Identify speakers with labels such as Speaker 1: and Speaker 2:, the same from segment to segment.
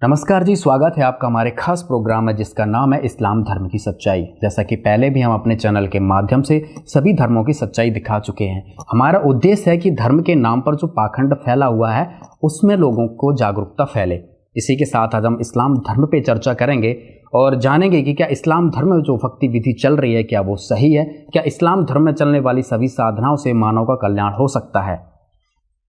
Speaker 1: नमस्कार जी, स्वागत है आपका हमारे खास प्रोग्राम में जिसका नाम है इस्लाम धर्म की सच्चाई। जैसा कि पहले भी हम अपने चैनल के माध्यम से सभी धर्मों की सच्चाई दिखा चुके हैं। हमारा उद्देश्य है कि धर्म के नाम पर जो पाखंड फैला हुआ है उसमें लोगों को जागरूकता फैले। इसी के साथ आज हम इस्लाम धर्म पे चर्चा करेंगे और जानेंगे कि क्या इस्लाम धर्म में जो भक्ति विधि चल रही है क्या वो सही है, क्या इस्लाम धर्म में चलने वाली सभी साधनाओं से मानव का कल्याण हो सकता है।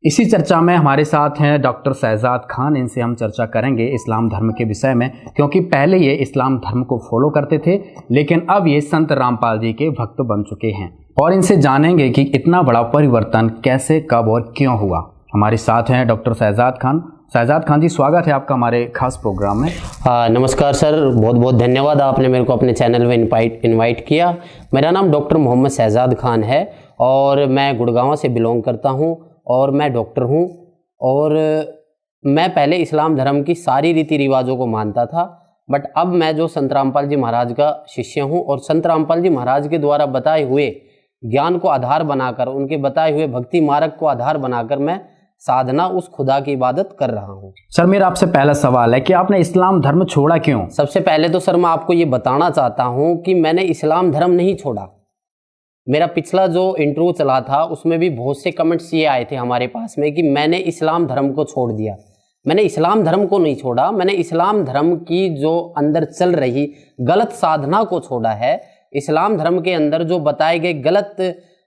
Speaker 1: इसी चर्चा में हमारे साथ हैं डॉक्टर शहजाद खान। इनसे हम चर्चा करेंगे इस्लाम धर्म के विषय में, क्योंकि पहले ये इस्लाम धर्म को फॉलो करते थे लेकिन अब ये संत रामपाल जी के भक्त बन चुके हैं और इनसे जानेंगे कि इतना बड़ा परिवर्तन कैसे, कब और क्यों हुआ। हमारे साथ हैं डॉक्टर शहजाद खान। शहजाद खान जी, स्वागत है आपका हमारे खास प्रोग्राम में।
Speaker 2: नमस्कार सर, बहुत बहुत धन्यवाद, आपने मेरे को अपने चैनल में इनवाइट किया। मेरा नाम डॉक्टर मोहम्मद शहजाद खान है और मैं गुड़गांव से बिलोंग करता हूँ और मैं डॉक्टर हूँ। और मैं पहले इस्लाम धर्म की सारी रीति रिवाजों को मानता था, बट अब मैं जो संत रामपाल जी महाराज का शिष्य हूँ और संत रामपाल जी महाराज के द्वारा बताए हुए ज्ञान को आधार बनाकर, उनके बताए हुए भक्ति मार्ग को आधार बनाकर मैं साधना उस खुदा की इबादत कर रहा हूँ।
Speaker 1: सर, मेरा आपसे पहला सवाल है कि आपने इस्लाम धर्म छोड़ा क्यों?
Speaker 2: सबसे पहले तो सर मैं आपको ये बताना चाहता हूँ कि मैंने इस्लाम धर्म नहीं छोड़ा। मेरा पिछला जो इंटरव्यू चला था उसमें भी बहुत से कमेंट्स ये आए थे हमारे पास में कि मैंने इस्लाम धर्म को छोड़ दिया। मैंने इस्लाम धर्म को नहीं छोड़ा, मैंने इस्लाम धर्म की जो अंदर चल रही गलत साधना को छोड़ा है। इस्लाम धर्म के अंदर जो बताए गए गलत,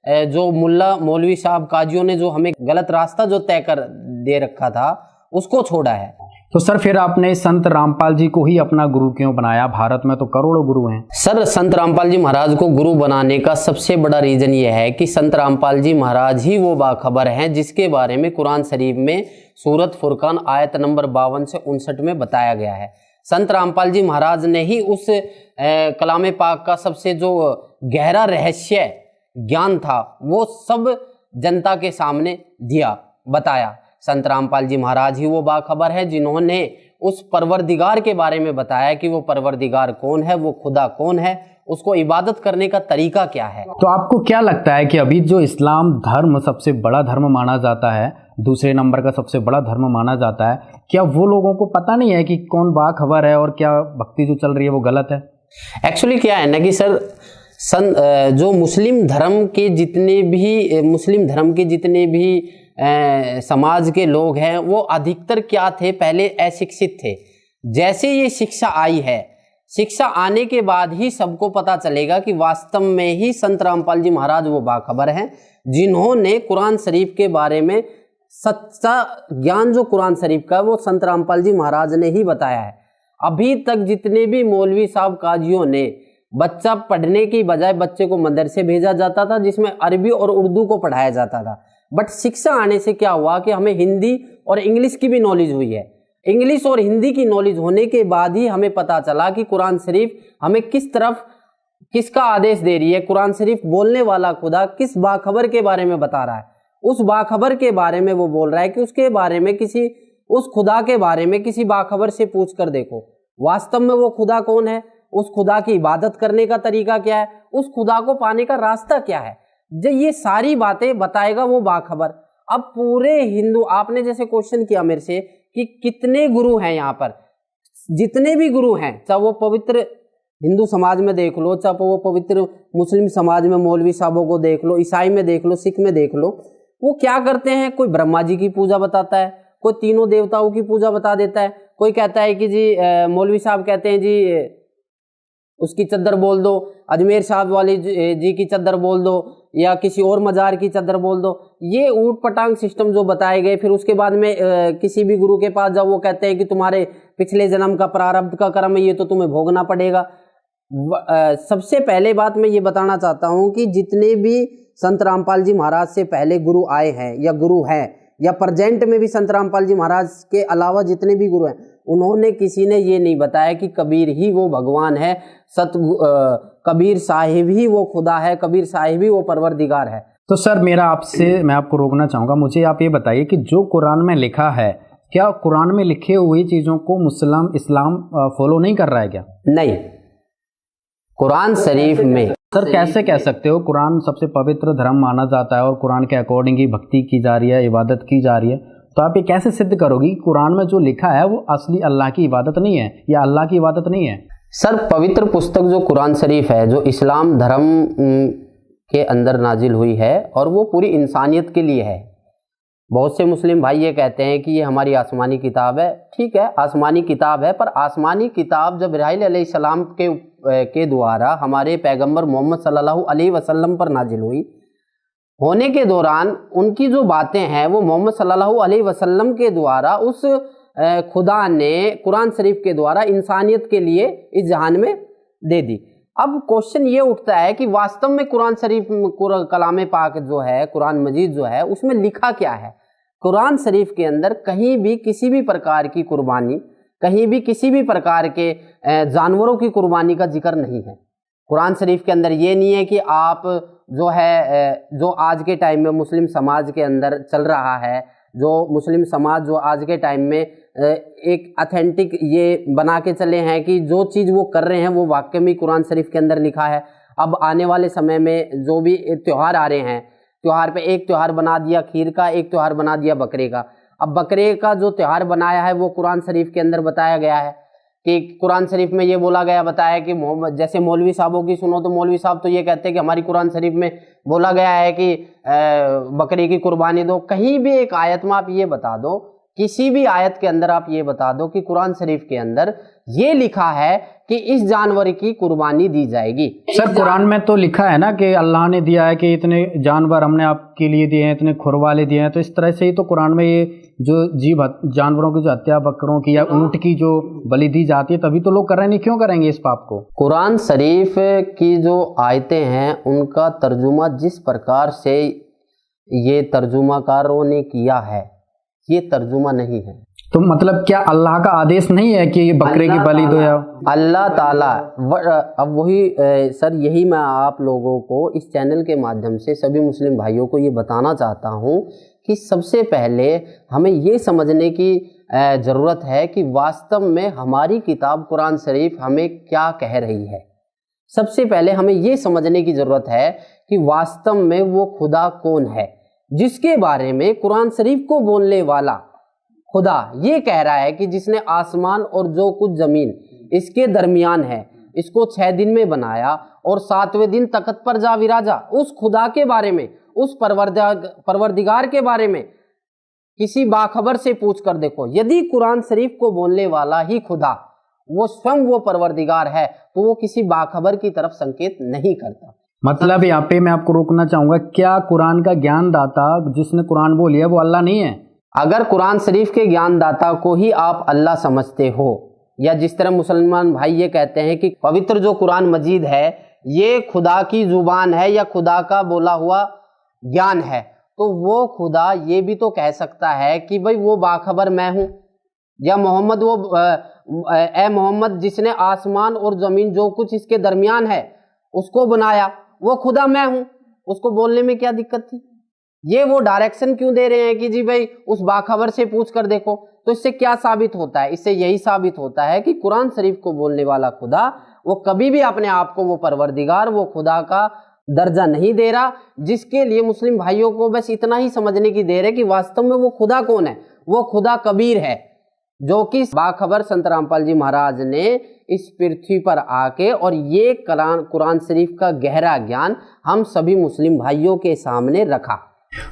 Speaker 2: जो मुल्ला मौलवी साहब काजियों ने जो हमें गलत रास्ता जो तय कर दे रखा था उसको छोड़ा है।
Speaker 1: तो सर फिर आपने संत रामपाल जी को ही अपना गुरु क्यों बनाया? भारत में तो करोड़ों गुरु हैं।
Speaker 2: सर, संत रामपाल जी महाराज को गुरु बनाने का सबसे बड़ा रीजन ये है कि संत रामपाल जी महाराज ही वो बाखबर हैं जिसके बारे में कुरान शरीफ में सूरत फुरकान आयत नंबर 52 से 59 में बताया गया है। संत रामपाल जी महाराज ने ही उस कलाम पाक का सबसे जो गहरा रहस्य ज्ञान था वो सब जनता के सामने दिया, बताया। संत रामपाल जी महाराज ही वो बाखबर है जिन्होंने उस परवरदिगार के बारे में बताया कि वो परवरदिगार कौन है, वो खुदा कौन है, उसको इबादत करने का तरीका क्या है।
Speaker 1: तो आपको क्या लगता है कि अभी जो इस्लाम धर्म सबसे बड़ा धर्म माना जाता है, दूसरे नंबर का सबसे बड़ा धर्म माना जाता है, क्या वो लोगों को पता नहीं है कि कौन बाखबर है और क्या भक्ति जो चल रही है वो गलत है?
Speaker 2: एक्चुअली क्या है ना कि सर जो मुस्लिम धर्म के जितने भी समाज के लोग हैं वो अधिकतर क्या थे, पहले अशिक्षित थे। जैसे ये शिक्षा आई है, शिक्षा आने के बाद ही सबको पता चलेगा कि वास्तव में ही संत रामपाल जी महाराज वो बाखबर हैं जिन्होंने कुरान शरीफ के बारे में सच्चा ज्ञान, जो कुरान शरीफ का वो संत रामपाल जी महाराज ने ही बताया है। अभी तक जितने भी मौलवी साहब काजियों ने बच्चा पढ़ने की बजाय बच्चे को मदरसे भेजा जाता था जिसमें अरबी और उर्दू को पढ़ाया जाता था, बट शिक्षा आने से क्या हुआ कि हमें हिंदी और इंग्लिश की भी नॉलेज हुई है। इंग्लिश और हिंदी की नॉलेज होने के बाद ही हमें पता चला कि कुरान शरीफ हमें किसका आदेश दे रही है, कुरान शरीफ बोलने वाला खुदा किस बाखबर के बारे में बता रहा है। उस बाखबर के बारे में वो बोल रहा है कि उसके बारे में उस खुदा के बारे में किसी बाखबर से पूछ कर देखो वास्तव में वो खुदा कौन है, उस खुदा की इबादत करने का तरीका क्या है, उस खुदा को पाने का रास्ता क्या है। जब ये सारी बातें बताएगा वो बाखबर। अब पूरे हिंदू, आपने जैसे क्वेश्चन किया मेरे से कि कितने गुरु हैं यहाँ पर, जितने भी गुरु हैं, चाहे वो पवित्र हिंदू समाज में देख लो, चाहे वो पवित्र मुस्लिम समाज में मौलवी साहबों को देख लो, ईसाई में देख लो, सिख में देख लो, वो क्या करते हैं? कोई ब्रह्मा जी की पूजा बताता है, कोई तीनों देवताओं की पूजा बता देता है, कोई कहता है कि जी मौलवी साहब कहते हैं जी उसकी चद्दर बोल दो, अजमेर साहब वाली जी की चद्दर बोल दो, या किसी और मजार की चद्दर बोल दो। ये ऊट पटांग सिस्टम जो बताए गए, फिर उसके बाद में किसी भी गुरु के पास जाओ वो कहते हैं कि तुम्हारे पिछले जन्म का प्रारब्ध का कर्म है, ये तो तुम्हें भोगना पड़ेगा। सबसे पहले बात मैं ये बताना चाहता हूँ कि जितने भी संत रामपाल जी महाराज से पहले गुरु आए हैं या गुरु हैं या प्रेजेंट में भी संत रामपाल जी महाराज के अलावा जितने भी गुरु हैं, उन्होंने किसी ने ये नहीं बताया कि कबीर ही वो भगवान है, कबीर साहिब ही वो खुदा है, कबीर साहिब ही वो परवरदिगार है।
Speaker 1: तो सर मैं आपको रोकना चाहूँगा, मुझे आप ये बताइए कि जो कुरान में लिखा है, क्या कुरान में लिखे हुई चीज़ों को इस्लाम फॉलो नहीं कर रहा है क्या?
Speaker 2: नहीं, कुरान शरीफ में
Speaker 1: सर कैसे कह सकते हो कुरान सबसे पवित्र धर्म माना जाता है और कुरान के अकॉर्डिंग ही भक्ति की जा रही है, इबादत की जा रही है, तो आप ये कैसे सिद्ध करोगी कुरान में जो लिखा है वो असली अल्लाह की इबादत नहीं है या अल्लाह की इबादत नहीं है?
Speaker 2: सर, पवित्र पुस्तक जो कुरान शरीफ है, जो इस्लाम धर्म के अंदर नाजिल हुई है और वो पूरी इंसानियत के लिए है। बहुत से मुस्लिम भाई ये कहते हैं कि ये हमारी आसमानी किताब है। ठीक है, आसमानी किताब है, पर आसमानी किताब जब इब्राहीम अलैहिस्सलाम के द्वारा हमारे पैगंबर मोहम्मद सल्लल्लाहु अलैहि वसल्लम पर नाजिल हुई, होने के दौरान उनकी जो बातें हैं वो मोहम्मद सल्लल्लाहु अलैहि वसल्लम के द्वारा उस खुदा ने कुरान शरीफ के द्वारा इंसानियत के लिए इस जहान में दे दी। अब क्वेश्चन ये उठता है कि वास्तव में कुरान शरीफ, कलाम पाक जो है, कुरान मजीद जो है, उसमें लिखा क्या है? कुरान शरीफ के अंदर कहीं भी किसी भी प्रकार की कुर्बानी, कहीं भी किसी भी प्रकार के जानवरों की कुर्बानी का जिक्र नहीं है। कुरान शरीफ के अंदर ये नहीं है कि आप जो है, जो आज के टाइम में मुस्लिम समाज के अंदर चल रहा है, जो मुस्लिम समाज जो आज के टाइम में एक ऑथेंटिक ये बना के चले हैं कि जो चीज़ वो कर रहे हैं वो वाकई में कुरान शरीफ के अंदर लिखा है। अब आने वाले समय में जो भी त्यौहार आ रहे हैं, त्यौहार पे एक त्यौहार बना दिया खीर का, एक त्यौहार बना दिया बकरे का। अब बकरे का जो त्यौहार बनाया है वो कुरान शरीफ के अंदर बताया गया है कि कुरान शरीफ में ये बोला गया, बताया कि मोहम्मद, जैसे मौलवी साहबों की सुनो तो मौलवी साहब तो ये कहते हैं कि हमारी कुरान शरीफ में बोला गया है कि बकरे की कुर्बानी दो। कहीं भी एक आयत में आप ये बता दो, किसी भी आयत के अंदर आप ये बता दो कि कुरान शरीफ के अंदर ये लिखा है कि इस जानवर की कुर्बानी दी जाएगी।
Speaker 1: सर, कुरान में तो लिखा है ना कि अल्लाह ने दिया है कि इतने जानवर हमने आपके लिए दिए हैं, इतने खुरवाले दिए हैं। तो इस तरह से ही तो कुरान में ये जो जानवरों की जो हत्या, बकरों की या ऊंट की जो बलि दी जाती है, तभी तो लोग कर रहे हैं, नहीं क्यों करेंगे इस पाप को?
Speaker 2: कुरान शरीफ की जो आयतें हैं उनका तर्जुमा जिस प्रकार से ये तर्जुमाकारों ने किया है, ये तर्जुमा नहीं है।
Speaker 1: तो मतलब क्या अल्लाह का आदेश नहीं है कि ये बकरे की बलि दो? या
Speaker 2: अल्लाह ताला, अब वही सर, यही मैं आप लोगों को इस चैनल के माध्यम से सभी मुस्लिम भाइयों को ये बताना चाहता हूँ कि सबसे पहले हमें ये समझने की ज़रूरत है कि वास्तव में हमारी किताब कुरान शरीफ हमें क्या कह रही है। सबसे पहले हमें ये समझने की ज़रूरत है कि वास्तव में वो खुदा कौन है जिसके बारे में कुरान शरीफ को बोलने वाला खुदा ये कह रहा है कि जिसने आसमान और जो कुछ ज़मीन इसके दरमियान है, इसको 6 दिन में बनाया और 7वें दिन तख्त पर जा विराजा। उस खुदा के बारे में, उस परवरदिगार के बारे में किसी बाखबर से पूछ कर देखो। यदि कुरान शरीफ को बोलने वाला ही खुदा वो स्वयं वो परवरदिगार है तो वो किसी बाखबर की तरफ संकेत नहीं करता।
Speaker 1: मतलब यहाँ पे मैं आपको रोकना चाहूंगा, क्या कुरान का ज्ञान दाता जिसने कुरान बोली है वो अल्लाह नहीं है?
Speaker 2: अगर कुरान शरीफ के ज्ञानदाता को ही आप अल्लाह समझते हो, या जिस तरह मुसलमान भाई ये कहते हैं कि पवित्र जो कुरान मजीद है ये खुदा की जुबान है या खुदा का बोला हुआ ज्ञान है, तो वो खुदा ये भी तो कह सकता है कि भाई वो बाखबर मैं हूँ, या मोहम्मद वो ए मोहम्मद जिसने आसमान और ज़मीन जो कुछ इसके दरमियान है उसको बनाया, वो खुदा मैं हूँ। उसको बोलने में क्या दिक्कत थी? ये वो डायरेक्शन क्यों दे रहे हैं कि जी भाई उस बाखबर से पूछ कर देखो? तो इससे क्या साबित होता है? इससे यही साबित होता है कि कुरान शरीफ को बोलने वाला खुदा वो कभी भी अपने आप को वो परवरदिगार, वो खुदा का दर्जा नहीं दे रहा, जिसके लिए मुस्लिम भाइयों को बस इतना ही समझने की देर है कि वास्तव में वो खुदा कौन है। वो खुदा कबीर है, जो कि बाखबर संत रामपाल जी महाराज ने इस पृथ्वी पर आके और ये कुरान शरीफ का गहरा ज्ञान हम सभी मुस्लिम भाइयों के सामने रखा।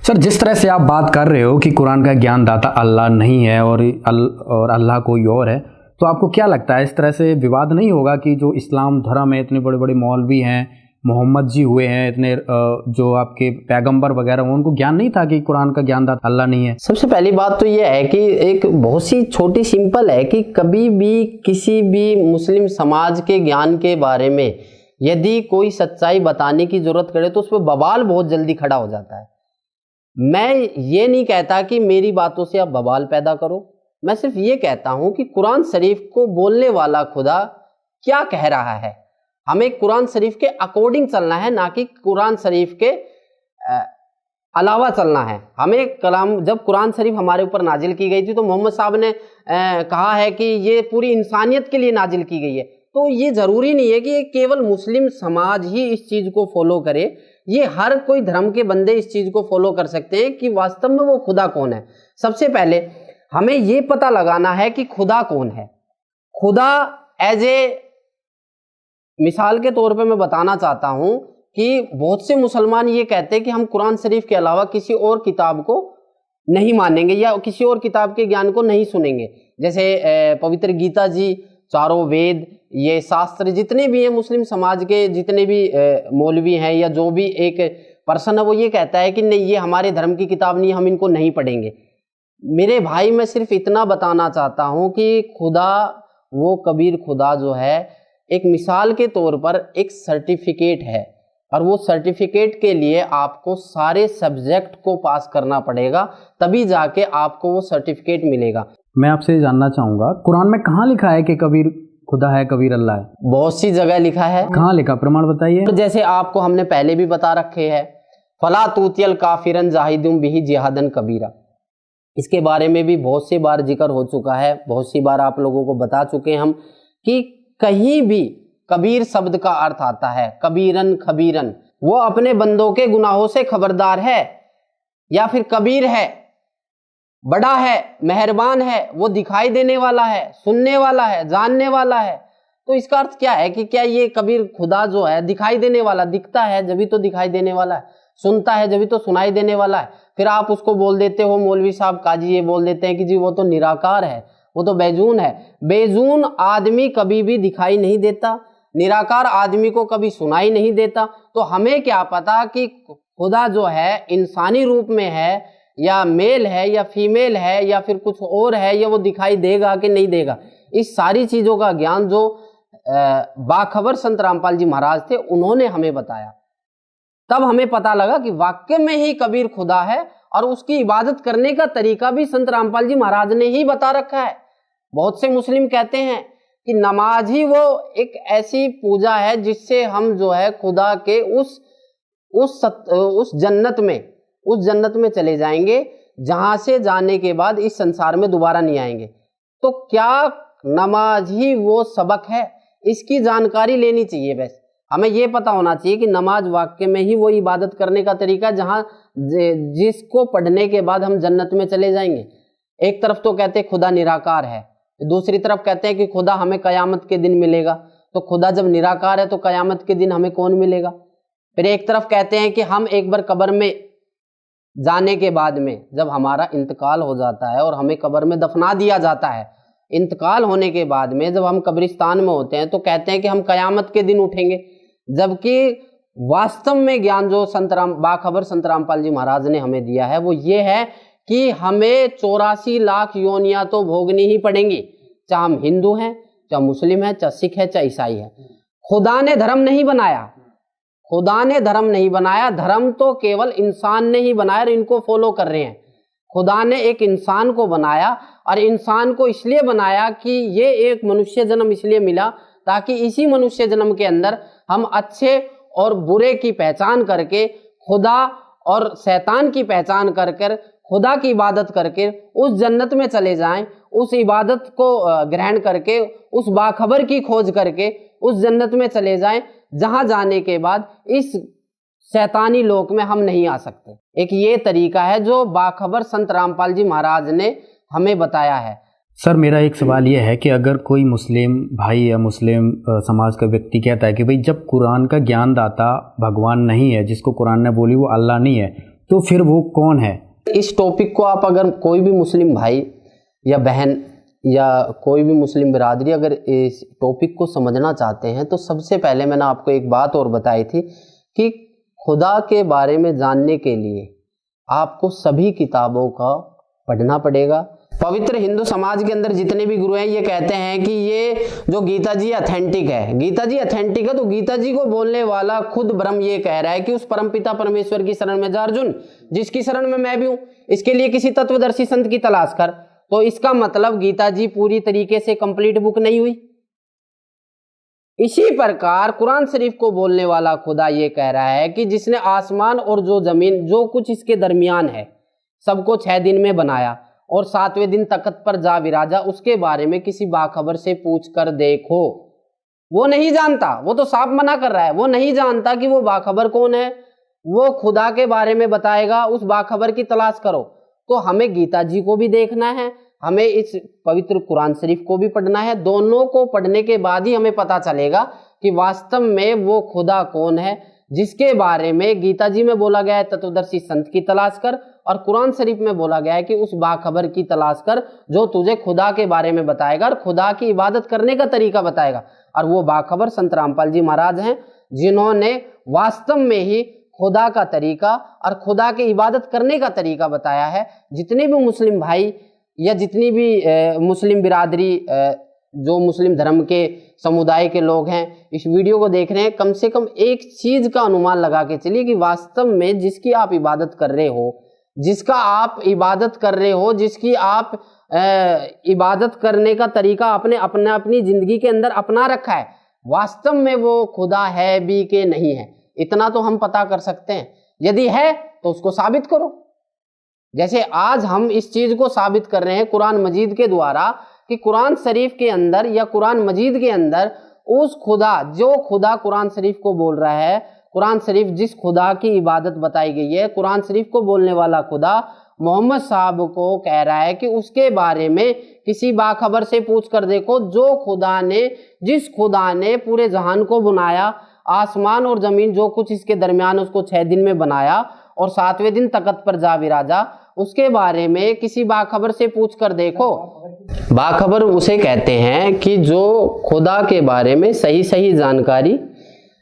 Speaker 1: सर, जिस तरह से आप बात कर रहे हो कि कुरान का ज्ञानदाता अल्लाह नहीं है और अल्लाह कोई और है, तो आपको क्या लगता है इस तरह से विवाद नहीं होगा कि जो इस्लाम धर्म है, इतने बड़े बड़े मौलवी हैं, मोहम्मद जी हुए हैं, इतने जो आपके पैगंबर वगैरह, उनको ज्ञान नहीं था कि कुरान का ज्ञानदाता अल्लाह नहीं है?
Speaker 2: सबसे पहली बात तो ये है कि एक बहुत सी छोटी सिंपल है कि कभी भी किसी भी मुस्लिम समाज के ज्ञान के बारे में यदि कोई सच्चाई बताने की जरूरत करे तो उस पर बवाल बहुत जल्दी खड़ा हो जाता है। मैं ये नहीं कहता कि मेरी बातों से आप बवाल पैदा करो, मैं सिर्फ ये कहता हूं कि कुरान शरीफ को बोलने वाला खुदा क्या कह रहा है। हमें कुरान शरीफ के अकॉर्डिंग चलना है, ना कि कुरान शरीफ के अलावा चलना है। हमें कलाम, जब कुरान शरीफ हमारे ऊपर नाजिल की गई थी तो मोहम्मद साहब ने कहा है कि ये पूरी इंसानियत के लिए नाजिल की गई है। तो ये ज़रूरी नहीं है कि केवल मुस्लिम समाज ही इस चीज़ को फॉलो करे, ये हर कोई धर्म के बंदे इस चीज को फॉलो कर सकते हैं कि वास्तव में वो खुदा कौन है। सबसे पहले हमें ये पता लगाना है कि खुदा कौन है। खुदा एज ए मिसाल के तौर पे मैं बताना चाहता हूं कि बहुत से मुसलमान ये कहते हैं कि हम कुरान शरीफ के अलावा किसी और किताब को नहीं मानेंगे या किसी और किताब के ज्ञान को नहीं सुनेंगे। जैसे पवित्र गीता जी, चारों वेद, ये शास्त्र जितने भी हैं, मुस्लिम समाज के जितने भी मौलवी हैं या जो भी एक पर्सन है, वो ये कहता है कि नहीं ये हमारे धर्म की किताब नहीं, हम इनको नहीं पढ़ेंगे। मेरे भाई मैं सिर्फ इतना बताना चाहता हूँ कि खुदा, वो कबीर खुदा जो है, एक मिसाल के तौर पर एक सर्टिफिकेट है, और वो सर्टिफिकेट के लिए आपको सारे सब्जेक्ट को पास करना पड़ेगा, तभी जाके आपको वो सर्टिफिकेट मिलेगा।
Speaker 1: मैं आपसे जानना चाहूंगा, कुरान में कहाँ लिखा है कि कबीर खुदा है, कबीर अल्लाह है?
Speaker 2: बहुत सी जगह लिखा है।
Speaker 1: कहाँ लिखा, प्रमाण बताइए।
Speaker 2: तो जैसे आपको हमने पहले भी बता रखे हैं, फला तूतियल काफिरन जाहिदुम बिही जिहादन कबीरा, इसके बारे में भी बहुत सी बार जिक्र हो चुका है, बहुत सी बार आप लोगों को बता चुके हैं हम कि कहीं भी कबीर शब्द का अर्थ आता है कबीरन खबीरन, वो अपने बंदों के गुनाहों से खबरदार है, या फिर कबीर है, बड़ा है, मेहरबान है, वो दिखाई देने वाला है, सुनने वाला है, जानने वाला है। तो इसका अर्थ क्या है कि क्या ये कबीर खुदा जो है दिखाई देने वाला, दिखता है जब भी तो दिखाई देने वाला है, सुनता है जब भी तो सुनाई देने वाला है। फिर आप उसको बोल देते हो, मौलवी साहब काजी ये बोल देते हैं कि जी वो तो निराकार है, वो तो बैजून है। बैजून आदमी कभी भी दिखाई नहीं देता, निराकार आदमी को कभी सुनाई नहीं देता। तो हमें क्या पता कि खुदा जो है इंसानी रूप में है, या मेल है, या फीमेल है, या फिर कुछ और है, या वो दिखाई देगा कि नहीं देगा। इस सारी चीजों का ज्ञान जो बाखबर संत रामपाल जी महाराज थे, उन्होंने हमें बताया। तब हमें पता लगा कि वाकई में ही कबीर खुदा है, और उसकी इबादत करने का तरीका भी संत रामपाल जी महाराज ने ही बता रखा है। बहुत से मुस्लिम कहते हैं कि नमाज ही वो एक ऐसी पूजा है जिससे हम जो है खुदा के उस जन्नत में चले जाएंगे, जहां से जाने के बाद इस संसार में दोबारा नहीं आएंगे। तो क्या नमाज ही वो सबक है? इसकी जानकारी लेनी चाहिए। बस हमें ये पता होना चाहिए कि नमाज वाकई में ही वो इबादत करने का तरीका जहां जिसको पढ़ने के बाद हम जन्नत में चले जाएंगे। एक तरफ तो कहते हैं खुदा निराकार है, दूसरी तरफ कहते हैं कि खुदा हमें कयामत के दिन मिलेगा। तो खुदा जब निराकार है तो कयामत के दिन हमें कौन मिलेगा? फिर एक तरफ कहते हैं कि हम एक बार कब्र में जाने के बाद में, जब हमारा इंतकाल हो जाता है और हमें कब्र में दफना दिया जाता है, इंतकाल होने के बाद में जब हम कब्रिस्तान में होते हैं तो कहते हैं कि हम कयामत के दिन उठेंगे। जबकि वास्तव में ज्ञान जो बाखबर संत रामपाल जी महाराज ने हमें दिया है वो ये है कि हमें 84 लाख योनियां तो भोगनी ही पड़ेंगी, चाहे हम हिंदू हैं, चाहे मुस्लिम हैं, चाहे सिख है, चाहे ईसाई है। खुदा ने धर्म नहीं बनाया, खुदा ने धर्म नहीं बनाया, धर्म तो केवल इंसान ने ही बनाया और इनको फॉलो कर रहे हैं। खुदा ने एक इंसान को बनाया, और इंसान को इसलिए बनाया कि ये एक मनुष्य जन्म इसलिए मिला ताकि इसी मनुष्य जन्म के अंदर हम अच्छे और बुरे की पहचान करके, खुदा और शैतान की पहचान कर कर खुदा की इबादत करके उस जन्नत में चले जाएं, उस इबादत को ग्रहण करके, उस बाखबर की खोज करके उस जन्नत में चले जाएं, जहां जाने के बाद इस शैतानी लोक में हम नहीं आ सकते। एक ये तरीका है जो बाखबर संत रामपाल जी महाराज ने हमें बताया है।
Speaker 1: सर मेरा एक सवाल यह है कि अगर कोई मुस्लिम भाई या मुस्लिम समाज का व्यक्ति कहता है कि भाई जब कुरान का ज्ञानदाता भगवान नहीं है, जिसको कुरान ने बोली वो अल्लाह नहीं है, तो फिर वो कौन है?
Speaker 2: इस टॉपिक को आप अगर कोई भी मुस्लिम भाई या बहन या कोई भी मुस्लिम बिरादरी अगर इस टॉपिक को समझना चाहते हैं तो सबसे पहले मैंने आपको एक बात और बताई थी कि खुदा के बारे में जानने के लिए आपको सभी किताबों का पढ़ना पड़ेगा। पवित्र हिंदू समाज के अंदर जितने भी गुरु हैं ये कहते हैं कि ये जो गीता जी ऑथेंटिक है, गीता जी ऑथेंटिक है, तो गीता जी को बोलने वाला खुद ब्रह्म ये कह रहा है कि उस परमपिता परमेश्वर की शरण में जा अर्जुन, जिसकी शरण में मैं भी हूं, इसके लिए किसी तत्वदर्शी संत की तलाश कर। तो इसका मतलब गीता जी पूरी तरीके से कंप्लीट बुक नहीं हुई। इसी प्रकार कुरान शरीफ को बोलने वाला खुदा ये कह रहा है कि जिसने आसमान और जो जमीन जो कुछ इसके दरमियान है सबको 6 दिन में बनाया और 7वें दिन तख्त पर जा विराजा, उसके बारे में किसी बाखबर से पूछ कर देखो। वो नहीं जानता, वो तो साफ मना कर रहा है, वो नहीं जानता कि वो बाखबर कौन है, वो खुदा के बारे में बताएगा, उस बाखबर की तलाश करो। तो हमें गीता जी को भी देखना है, हमें इस पवित्र कुरान शरीफ को भी पढ़ना है। दोनों को पढ़ने के बाद ही हमें पता चलेगा कि वास्तव में वो खुदा कौन है, जिसके बारे में गीता जी में बोला गया है तत्वदर्शी संत की तलाश कर, और कुरान शरीफ में बोला गया है कि उस बाखबर की तलाश कर जो तुझे खुदा के बारे में बताएगा और खुदा की इबादत करने का तरीका बताएगा। और वो बाखबर संत रामपाल जी महाराज हैं, जिन्होंने वास्तव में ही खुदा का तरीका और खुदा की इबादत करने का तरीका बताया है। जितने भी मुस्लिम भाई या जितनी भी मुस्लिम बिरादरी, जो मुस्लिम धर्म के समुदाय के लोग हैं इस वीडियो को देख रहे हैं, कम से कम एक चीज का अनुमान लगा के चलिए कि वास्तव में जिसकी आप इबादत कर रहे हो, जिसका आप इबादत कर रहे हो, जिसकी आप इबादत करने का तरीका आपने अपनी जिंदगी के अंदर अपना रखा है, वास्तव में वो खुदा है भी कि नहीं है, इतना तो हम पता कर सकते हैं। यदि है तो उसको साबित करो। जैसे आज हम इस चीज को साबित कर रहे हैं कुरान मजीद के द्वारा कि कुरान शरीफ के अंदर या कुरान मजीद के अंदर उस खुदा, जो खुदा कुरान शरीफ को बोल रहा है, कुरान शरीफ जिस खुदा की इबादत बताई गई है, कुरान शरीफ को बोलने वाला खुदा मोहम्मद साहब को कह रहा है कि उसके बारे में किसी बाखबर से पूछ कर देखो, जो खुदा ने, जिस खुदा ने पूरे जहान को बनाया, आसमान और जमीन जो कुछ इसके दरमियान, उसको 6 दिन में बनाया और 7वें दिन तख्त पर जा विराजा, उसके बारे में किसी बाखबर से पूछ कर देखो। बाखबर उसे कहते हैं कि जो खुदा के बारे में सही सही जानकारी,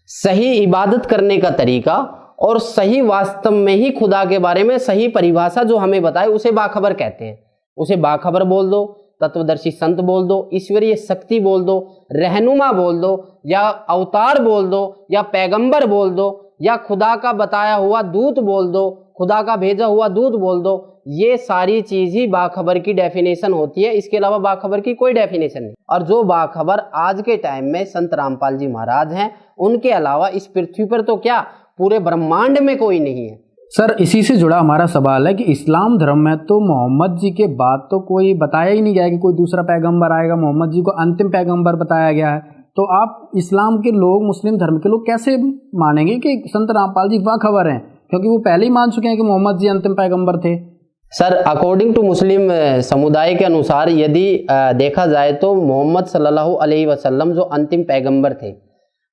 Speaker 2: सही इबादत करने का तरीका और सही वास्तव में ही खुदा के बारे में सही परिभाषा जो हमें बताए, उसे बाखबर कहते हैं। उसे बाखबर बोल दो, तत्वदर्शी संत बोल दो, ईश्वरीय शक्ति बोल दो, रहनुमा बोल दो, या अवतार बोल दो, या पैगंबर बोल दो, या खुदा का बताया हुआ दूत बोल दो, खुदा का भेजा हुआ दूत बोल दो। ये सारी चीज ही बाखबर की डेफिनेशन होती है, इसके अलावा बाखबर की कोई डेफिनेशन नहीं। और जो बाखबर आज के टाइम में संत रामपाल जी महाराज हैं, उनके अलावा इस पृथ्वी पर तो क्या पूरे ब्रह्मांड में कोई नहीं है।
Speaker 1: सर, इसी से जुड़ा हमारा सवाल है कि इस्लाम धर्म में तो मोहम्मद जी के बाद तो कोई बताया ही नहीं गया कि कोई दूसरा पैगंबर आएगा, मोहम्मद जी को अंतिम पैगंबर बताया गया है। तो आप इस्लाम के लोग, मुस्लिम धर्म के लोग कैसे मानेंगे कि संत रामपाल जी बाखबर हैं, क्योंकि वो पहले ही मान चुके हैं कि मोहम्मद जी अंतिम पैगंबर थे।
Speaker 2: सर, अकॉर्डिंग टू मुस्लिम समुदाय के अनुसार यदि देखा जाए तो मोहम्मद सल्लल्लाहु अलैहि वसल्लम जो अंतिम पैगंबर थे,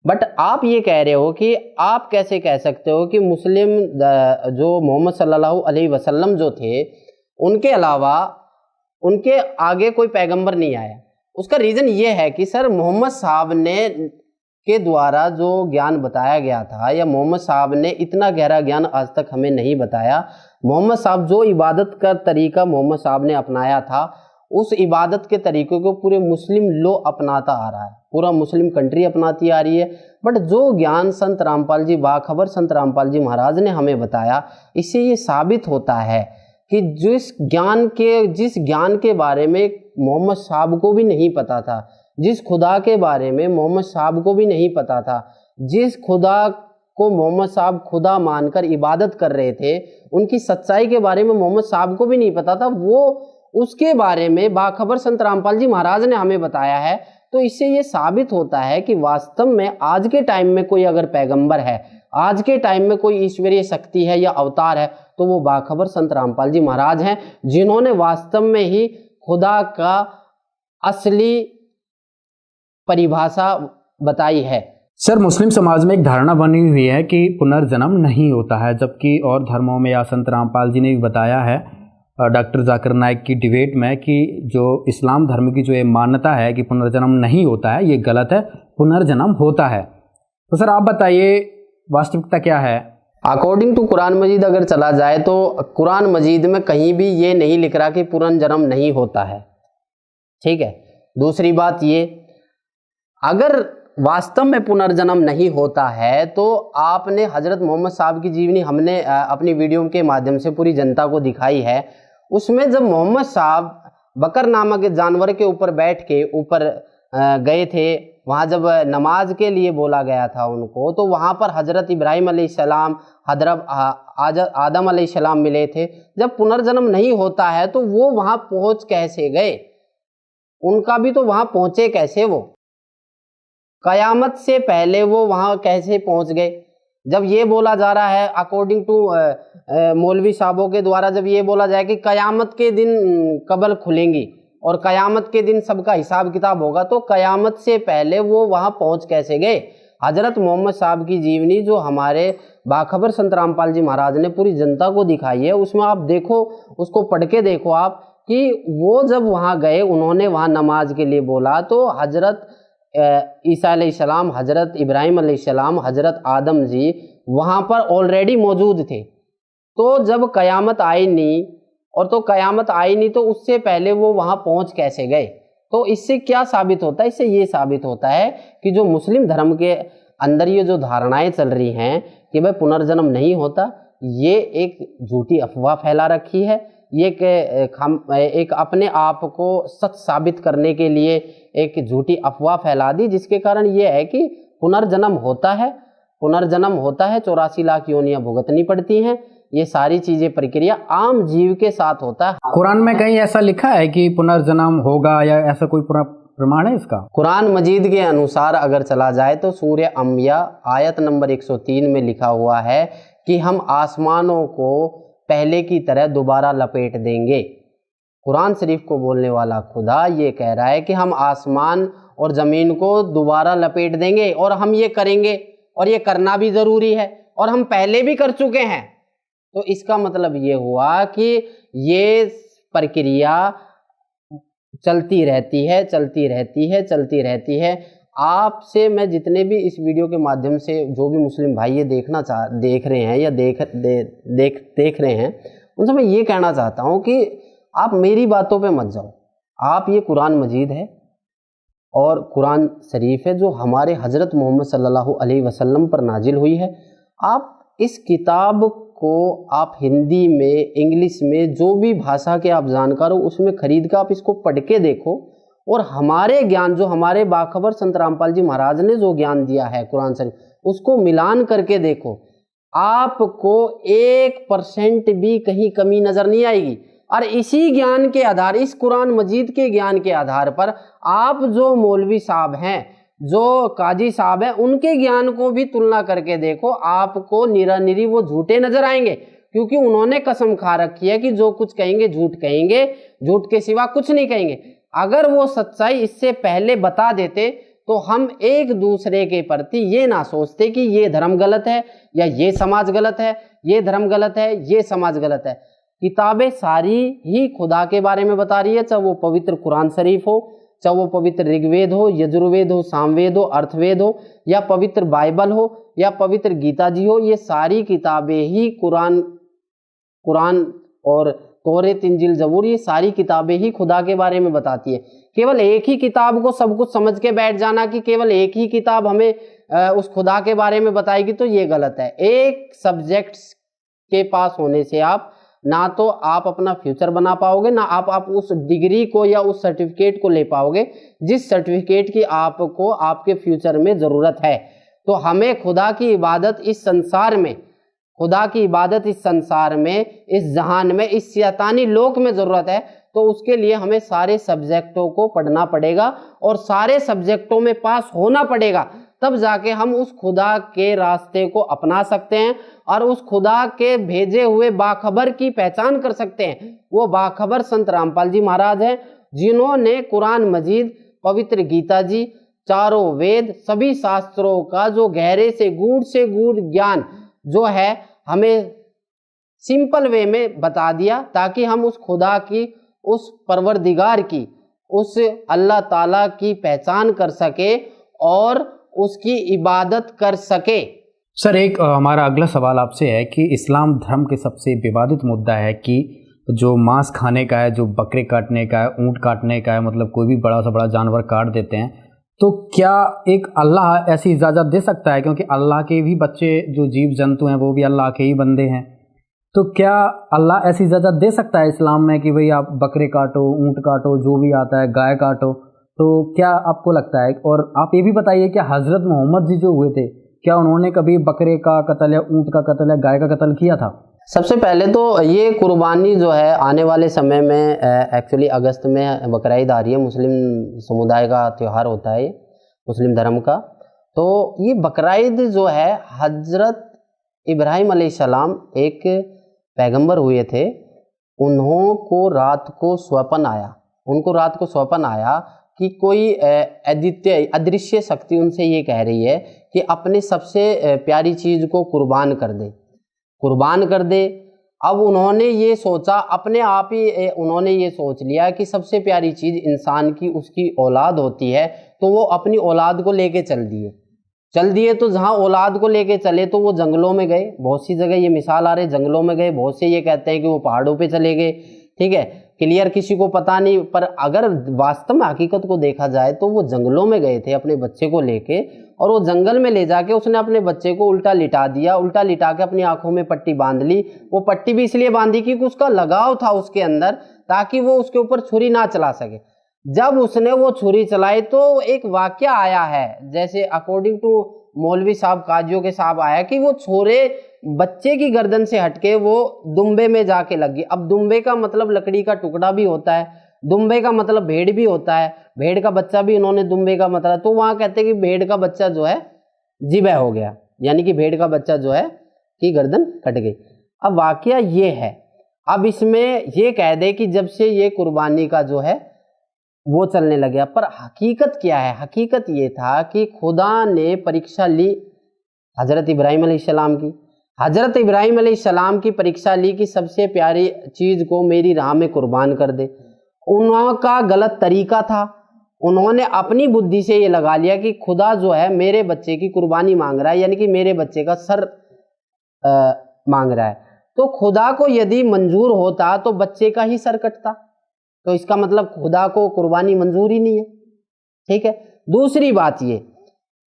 Speaker 2: बट आप ये कह रहे हो कि आप कैसे कह सकते हो कि मुस्लिम जो मोहम्मद सल्लल्लाहु अलैहि वसल्लम जो थे, उनके अलावा उनके आगे कोई पैगंबर नहीं आया। उसका रीज़न ये है कि सर मोहम्मद साहब ने के द्वारा जो ज्ञान बताया गया था, या मोहम्मद साहब ने इतना गहरा ज्ञान आज तक हमें नहीं बताया। मोहम्मद साहब जो इबादत का तरीका मोहम्मद साहब ने अपनाया था, उस इबादत के तरीके को पूरे मुस्लिम लो अपनाता आ रहा है, पूरा मुस्लिम कंट्री अपनाती आ रही है। बट जो ज्ञान संत रामपाल जी, बाखबर संत रामपाल जी महाराज ने हमें बताया, इससे ये साबित होता है कि जिस ज्ञान के बारे में मोहम्मद साहब को भी नहीं पता था, जिस खुदा के बारे में मोहम्मद साहब को भी नहीं पता था, जिस खुदा को मोहम्मद साहब खुदा मानकर इबादत कर रहे थे, उनकी सच्चाई के बारे में मोहम्मद साहब को भी नहीं पता था, वो उसके बारे में बाखबर संत रामपाल जी महाराज ने हमें बताया है। तो इससे ये साबित होता है कि वास्तव में आज के टाइम में कोई अगर पैगंबर है, आज के टाइम में कोई ईश्वरीय शक्ति है या अवतार है, तो वो बाखबर संत रामपाल जी महाराज हैं, जिन्होंने वास्तव में ही खुदा का असली परिभाषा बताई है।
Speaker 1: सर, मुस्लिम समाज में एक धारणा बनी हुई है कि पुनर्जन्म नहीं होता है, जबकि और धर्मों में, या संत रामपाल जी ने भी बताया है डॉक्टर जाकिर नाइक की डिबेट में कि जो इस्लाम धर्म की जो ये मान्यता है कि पुनर्जन्म नहीं होता है, ये गलत है, पुनर्जन्म होता है। तो सर आप बताइए वास्तविकता क्या है?
Speaker 2: अकॉर्डिंग टू कुरान मजीद अगर चला जाए तो कुरान मजीद में कहीं भी ये नहीं लिख रहा कि पुनर्जन्म नहीं होता है, ठीक है। दूसरी बात ये, अगर वास्तव में पुनर्जन्म नहीं होता है तो आपने हजरत मोहम्मद साहब की जीवनी हमने अपनी वीडियो के माध्यम से पूरी जनता को दिखाई है। उसमें जब मोहम्मद साहब बकर नामक जानवर के ऊपर बैठ के ऊपर गए थे, वहाँ जब नमाज के लिए बोला गया था उनको, तो वहाँ पर हजरत इब्राहिम अलैहिस्सलाम, हजरत आदम अलैहिस्सलाम मिले थे। जब पुनर्जन्म नहीं होता है तो वो वहाँ पहुँच कैसे गए? उनका भी तो वहाँ पहुँचे कैसे? वो कयामत से पहले वो वहाँ कैसे पहुँच गए? जब ये बोला जा रहा है अकॉर्डिंग टू मौलवी साहबों के द्वारा, जब ये बोला जाए कि कयामत के दिन कब्र खुलेंगी और कयामत के दिन सबका हिसाब किताब होगा, तो कयामत से पहले वो वहाँ पहुँच कैसे गए? हजरत मोहम्मद साहब की जीवनी जो हमारे बाखबर संत रामपाल जी महाराज ने पूरी जनता को दिखाई है, उसमें आप देखो, उसको पढ़ के देखो आप कि वो जब वहाँ गए, उन्होंने वहाँ नमाज के लिए बोला, तो हजरत ईसा अलैहिस्सलाम, हजरत इब्राहिम अलैहिस्सलाम, हजरत आदम जी वहाँ पर ऑलरेडी मौजूद थे। तो जब कयामत आई नहीं, और तो कयामत आई नहीं, तो उससे पहले वो वहाँ पहुँच कैसे गए? तो इससे क्या साबित होता है? इससे ये साबित होता है कि जो मुस्लिम धर्म के अंदर ये जो धारणाएं चल रही हैं कि भाई पुनर्जन्म नहीं होता, ये एक झूठी अफवाह फैला रखी है। ये एक अपने आप को सच साबित करने के लिए एक झूठी अफवाह फैला दी, जिसके कारण ये है कि पुनर्जन्म होता है, पुनर्जन्म होता है, 84 लाख योनियां भुगतनी पड़ती हैं। ये सारी चीजें प्रक्रिया आम जीव के साथ होता है।
Speaker 1: कुरान में कहीं ऐसा लिखा है कि पुनर्जन्म होगा, या ऐसा कोई प्रमाण है इसका?
Speaker 2: कुरान मजीद के अनुसार अगर चला जाए तो सूर्य अंबिया आयत नंबर 103 में लिखा हुआ है कि हम आसमानों को पहले की तरह दोबारा लपेट देंगे। कुरान शरीफ को बोलने वाला खुदा ये कह रहा है कि हम आसमान और ज़मीन को दोबारा लपेट देंगे, और हम ये करेंगे, और ये करना भी ज़रूरी है, और हम पहले भी कर चुके हैं। तो इसका मतलब ये हुआ कि ये प्रक्रिया चलती रहती है, चलती रहती है, चलती रहती है। आपसे मैं जितने भी इस वीडियो के माध्यम से जो भी मुस्लिम भाई ये देख रहे हैं या देख रहे हैं, उनसे मैं ये कहना चाहता हूँ कि आप मेरी बातों पे मत जाओ। आप ये कुरान मजीद है और कुरान शरीफ है जो हमारे हज़रत मोहम्मद सल्लल्लाहु अलैहि वसल्लम पर नाजिल हुई है। आप इस किताब को आप हिंदी में, इंग्लिश में, जो भी भाषा के आप जानकार हो उसमें खरीद कर आप इसको पढ़ के देखो, और हमारे ज्ञान जो हमारे बाखबर संत रामपाल जी महाराज ने जो ज्ञान दिया है कुरान शरीफ, उसको मिलान करके देखो। आपको 1% भी कहीं कमी नज़र नहीं आएगी। और इसी ज्ञान के आधार, इस कुरान मजीद के ज्ञान के आधार पर आप जो मौलवी साहब हैं, जो काजी साहब हैं, उनके ज्ञान को भी तुलना करके देखो, आपको निरानिरी वो झूठे नजर आएंगे, क्योंकि उन्होंने कसम खा रखी है कि जो कुछ कहेंगे झूठ कहेंगे, झूठ के सिवा कुछ नहीं कहेंगे। अगर वो सच्चाई इससे पहले बता देते तो हम एक दूसरे के प्रति ये ना सोचते कि ये धर्म गलत है या ये समाज गलत है, ये धर्म गलत है, ये समाज गलत है। किताबें सारी ही खुदा के बारे में बता रही है, चाहे वो पवित्र कुरान शरीफ हो, चाहे वो पवित्र ऋग्वेद हो, यजुर्वेद हो, सामवेद हो, अर्थवेद हो, या पवित्र बाइबल हो, या पवित्र गीता जी हो। ये सारी किताबें ही कुरान और तौरात, इंजील, ज़बूर, ये सारी किताबें ही खुदा के बारे में बताती है। केवल एक ही किताब को सब कुछ समझ के बैठ जाना कि केवल एक ही किताब हमें उस खुदा के बारे में बताएगी, तो ये गलत है। एक सब्जेक्ट के पास होने से आप ना तो आप अपना फ्यूचर बना पाओगे, ना आप उस डिग्री को या उस सर्टिफिकेट को ले पाओगे जिस सर्टिफिकेट की आपको आपके फ्यूचर में ज़रूरत है। तो हमें खुदा की इबादत इस संसार में, खुदा की इबादत इस संसार में, इस जहान में, इस शैतानी लोक में ज़रूरत है। तो उसके लिए हमें सारे सब्जेक्टों को पढ़ना पड़ेगा और सारे सब्जेक्टों में पास होना पड़ेगा, तब जाके हम उस खुदा के रास्ते को अपना सकते हैं और उस खुदा के भेजे हुए बाखबर की पहचान कर सकते हैं। वो बाखबर संत रामपाल जी महाराज हैं, जिन्होंने कुरान मजीद, पवित्र गीता जी, चारों वेद, सभी शास्त्रों का जो गहरे से गूढ़ ज्ञान जो है हमें सिंपल वे में बता दिया, ताकि हम उस खुदा की, उस परवरदिगार की, उस अल्लाह ताला की पहचान कर सके और उसकी इबादत कर सके।
Speaker 1: सर, एक हमारा अगला सवाल आपसे है कि इस्लाम धर्म के सबसे विवादित मुद्दा है कि जो मांस खाने का है, जो बकरे काटने का है, ऊंट काटने का है, मतलब कोई भी बड़ा से बड़ा जानवर काट देते हैं, तो क्या एक अल्लाह ऐसी इजाज़त दे सकता है? क्योंकि अल्लाह के भी बच्चे जो जीव जंतु हैं वो भी अल्लाह के ही बंदे हैं, तो क्या अल्लाह ऐसी इजाज़त दे सकता है इस्लाम में कि भाई आप बकरे काटो, ऊंट काटो, जो भी आता है, गाय काटो? तो क्या आपको लगता है? और आप ये भी बताइए कि हज़रत मोहम्मद जी जो हुए थे, क्या उन्होंने कभी बकरे का कत्ल या ऊंट का कत्ल या गाय का कत्ल किया था?
Speaker 2: सबसे पहले तो ये कुर्बानी जो है आने वाले समय में एक्चुअली अगस्त में बकरीद आ रही है, मुस्लिम समुदाय का त्यौहार होता है मुस्लिम धर्म का। तो ये बकरीद जो है हजरत इब्राहिम अलैहिस्सलाम एक पैगंबर हुए थे। उनको रात को स्वप्न आया कि कोई अदृश्य शक्ति उनसे ये कह रही है कि अपने सबसे प्यारी चीज़ को कुर्बान कर दे। अब उन्होंने ये सोचा, अपने आप ही उन्होंने ये सोच लिया कि सबसे प्यारी चीज़ इंसान की उसकी औलाद होती है, तो वो अपनी औलाद को लेके चल दिए। तो जहाँ औलाद को लेके चले तो वो जंगलों में गए। बहुत सी जगह ये मिसाल आ रही है, जंगलों में गए। बहुत से ये कहते हैं कि वो पहाड़ों पे चले गए। ठीक है, क्लियर किसी को पता नहीं, पर अगर वास्तव में हकीकत को देखा जाए तो वो जंगलों में गए थे अपने बच्चे को लेके, और वो जंगल में ले जाके उसने अपने बच्चे को उल्टा लिटा दिया। उल्टा लिटा के अपनी आंखों में पट्टी बांध ली। वो पट्टी भी इसलिए बांधी क्योंकि उसका लगाव था उसके अंदर, ताकि वो उसके ऊपर छुरी ना चला सके। जब उसने वो छुरी चलाई तो एक वाकया आया है, जैसे अकॉर्डिंग टू मौलवी साहब, काजियों के साहब आया कि वो छोरे बच्चे की गर्दन से हटके वो दुम्बे में जाके लग गई। अब दुम्बे का मतलब लकड़ी का टुकड़ा भी होता है, दुम्बे का मतलब भेड़ भी होता है, भेड़ का बच्चा भी इन्होंने दुम्बे का मतलब, तो वहां कहते हैं कि भेड़ का बच्चा जो है जिबह हो गया, यानी कि भेड़ का बच्चा जो है कि गर्दन कट गई। अब वाकया ये है, अब इसमें ये कह दे कि जब से ये कुर्बानी का जो है वो चलने लगे, पर हकीकत क्या है? हकीकत ये था कि खुदा ने परीक्षा ली हजरत इब्राहिम अलैहिस्सलाम की। हजरत इब्राहिम अलैहिस्सलाम की परीक्षा ली कि सबसे प्यारी चीज को मेरी राह में कुर्बान कर दे। उनका गलत तरीका था, उन्होंने अपनी बुद्धि से ये लगा लिया कि खुदा जो है मेरे बच्चे की कुर्बानी मांग रहा है, यानी कि मेरे बच्चे का सर मांग रहा है। तो खुदा को यदि मंजूर होता तो बच्चे का ही सर कटता, तो इसका मतलब खुदा को कुर्बानी मंजूर ही नहीं है। ठीक है, दूसरी बात ये,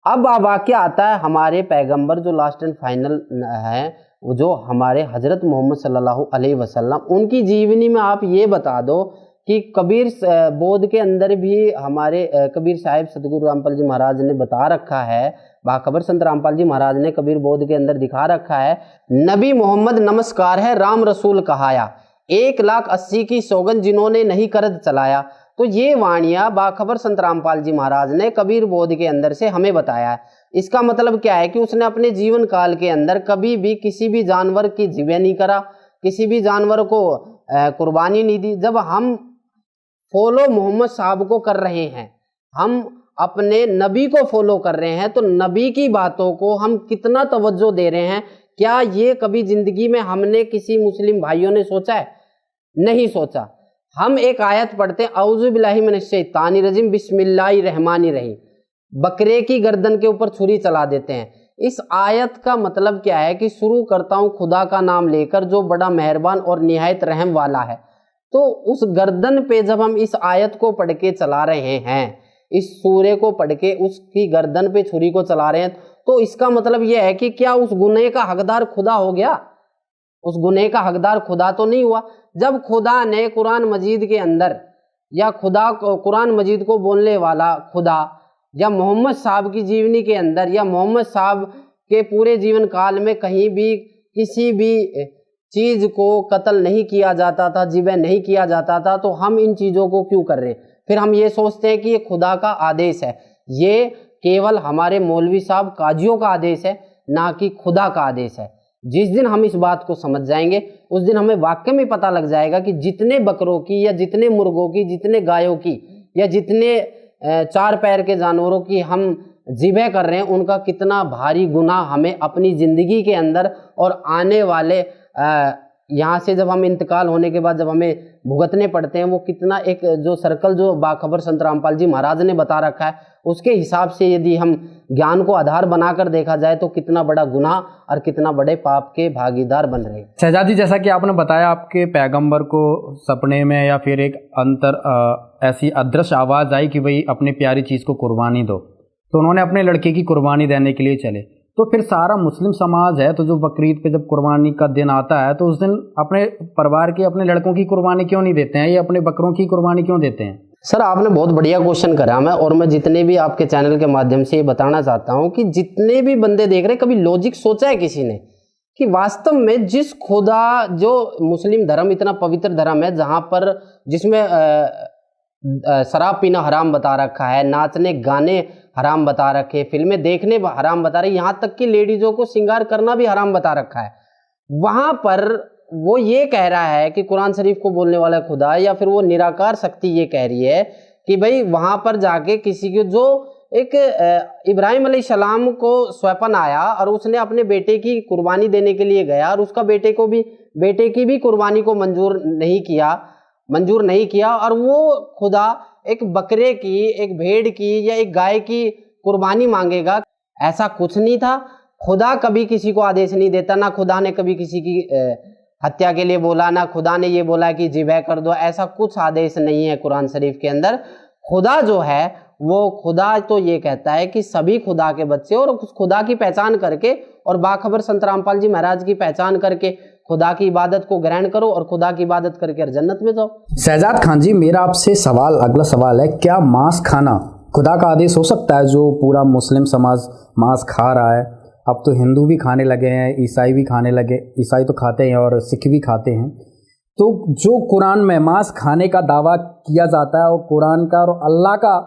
Speaker 2: अब वाकया आता है हमारे पैगंबर जो लास्ट एंड फाइनल है, वो जो हमारे हजरत मोहम्मद सल्लल्लाहु अलैहि वसल्लम, उनकी जीवनी में आप ये बता दो कि कबीर बोध के अंदर भी हमारे कबीर साहिब सतगुरु रामपाल जी महाराज ने बता रखा है, बाखबर संत रामपाल जी महाराज ने कबीर बोध के अंदर दिखा रखा है, नबी मोहम्मद नमस्कार है राम रसूल कहाया, 1,80,000 की सौगंध जिन्होंने नहीं करद चलाया। तो ये वाणियां बाखबर संत रामपाल जी महाराज ने कबीर बोध के अंदर से हमें बताया है। इसका मतलब क्या है कि उसने अपने जीवन काल के अंदर कभी भी किसी भी जानवर की जिबह नहीं करा, किसी भी जानवर को कुर्बानी नहीं दी। जब हम फॉलो मोहम्मद साहब को कर रहे हैं, हम अपने नबी को फॉलो कर रहे हैं, तो नबी की बातों को हम कितना तवज्जो दे रहे हैं? क्या ये कभी जिंदगी में हमने किसी मुस्लिम भाइयों ने सोचा है? नहीं सोचा। हम एक आयत पढ़ते हैं, औज़ु बिल्लाहि मिनश शैतानिर रजीम बिस्मिल्लाहिर रहमानिर रहीम, बकरे की गर्दन के ऊपर छुरी चला देते हैं। इस आयत का मतलब क्या है कि शुरू करता हूं खुदा का नाम लेकर जो बड़ा मेहरबान और निहायत रहम वाला है। तो उस गर्दन पे जब हम इस आयत को पढ़ के चला रहे हैं, इस सूरे को पढ़ के उसकी गर्दन पे छुरी को चला रहे हैं, तो इसका मतलब यह है कि क्या उस गुनाह का हकदार खुदा हो गया? उस गुनाह का हकदार खुदा तो नहीं हुआ। जब खुदा ने कुरान मजीद के अंदर, या खुदा कुरान मजीद को बोलने वाला खुदा, या मोहम्मद साहब की जीवनी के अंदर, या मोहम्मद साहब के पूरे जीवन काल में कहीं भी किसी भी चीज को कत्ल नहीं किया जाता था, जिबह नहीं किया जाता था, तो हम इन चीजों को क्यों कर रहे हैं? फिर हम ये सोचते हैं कि ये खुदा का आदेश है। ये केवल हमारे मौलवी साहब काजियों का आदेश है, ना कि खुदा का आदेश है। जिस दिन हम इस बात को समझ जाएंगे, उस दिन हमें वाकई में पता लग जाएगा कि जितने बकरों की, या जितने मुर्गों की, जितने गायों की, या जितने 4 पैर के जानवरों की हम जिबह कर रहे हैं, उनका कितना भारी गुनाह हमें अपनी जिंदगी के अंदर और आने वाले यहाँ से जब हम इंतकाल होने के बाद जब हमें भुगतने पड़ते हैं, वो कितना एक जो सर्कल जो बाखबर संत रामपाल जी महाराज ने बता रखा है, उसके हिसाब से यदि हम ज्ञान को आधार बनाकर देखा जाए तो कितना बड़ा गुनाह और कितना बड़े पाप के भागीदार बन रहे हैं।
Speaker 1: शहजाद जी, जैसा कि आपने बताया आपके पैगंबर को सपने में या फिर एक ऐसी अदृश्य आवाज़ आई कि भाई अपनी प्यारी चीज़ को कुर्बानी दो, तो उन्होंने अपने लड़के की कुर्बानी देने के लिए चले। तो फिर सारा मुस्लिम समाज है, तो जो बकरीद पे जब कुर्बानी का दिन आता है तो उस दिन अपने परिवार के, अपने लड़कों की कुर्बानी क्यों नहीं देते हैं, या अपने बकरों की कुर्बानी क्यों देते हैं?
Speaker 2: सर, आपने बहुत बढ़िया क्वेश्चन करा मैं, और मैं जितने भी आपके चैनल के माध्यम से ये बताना चाहता हूँ कि जितने भी बंदे देख रहे हैं, कभी लॉजिक सोचा है किसी ने कि वास्तव में जिस खुदा, जो मुस्लिम धर्म इतना पवित्र धर्म है, जहाँ पर जिसमें शराब पीना हराम बता रखा है, नाचने गाने हराम बता रखे, फिल्में देखने हराम बता रहे, यहाँ तक कि लेडीजों को श्रृंगार करना भी हराम बता रखा है। वहां पर वो ये कह रहा है कि कुरान शरीफ को बोलने वाला खुदा, या फिर वो निराकार शक्ति ये कह रही है कि भाई वहां पर जाके किसी को, जो एक इब्राहिम अलैहिस्सलाम को स्वप्न आया और उसने अपने बेटे की कुर्बानी देने के लिए गया और उसका बेटे की भी कुर्बानी को मंजूर नहीं किया और वो खुदा एक बकरे की, एक भेड़ की या एक गाय की कुर्बानी मांगेगा, ऐसा कुछ नहीं था। खुदा कभी किसी को आदेश नहीं देता, ना खुदा ने कभी किसी की हत्या के लिए बोला, ना खुदा ने ये बोला कि ज़िबह कर दो, ऐसा कुछ आदेश नहीं है कुरान शरीफ के अंदर। खुदा जो है वो खुदा तो ये कहता है कि सभी खुदा के बच्चे, और उस खुदा की पहचान करके और बाखबर संत रामपाल जी महाराज की पहचान करके खुदा की इबादत को ग्रहण करो और खुदा की इबादत करके जन्नत में जाओ।
Speaker 1: शहजाद खान जी, मेरा आपसे अगला सवाल है, क्या मांस खाना खुदा का आदेश हो सकता है? जो पूरा मुस्लिम समाज मांस खा रहा है, अब तो हिंदू भी खाने लगे हैं, ईसाई भी खाने लगे, ईसाई तो खाते हैं और सिख भी खाते हैं, तो जो कुरान में मांस खाने का दावा किया जाता है और कुरान का और अल्लाह का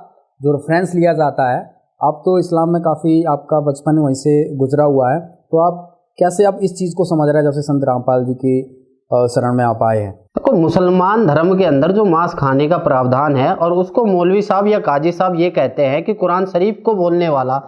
Speaker 1: जो रेफरेंस लिया जाता है, आप तो इस्लाम में काफ़ी आपका बचपन वहीं से गुजरा हुआ है, तो आप कैसे आप इस चीज़ को समझ रहे हैं जब से संत रामपाल जी की शरण में आप आए हैं?
Speaker 2: देखो, मुसलमान धर्म के अंदर जो मांस खाने का प्रावधान है और उसको मौलवी साहब या काजी साहब ये कहते हैं कि कुरान शरीफ को बोलने वाला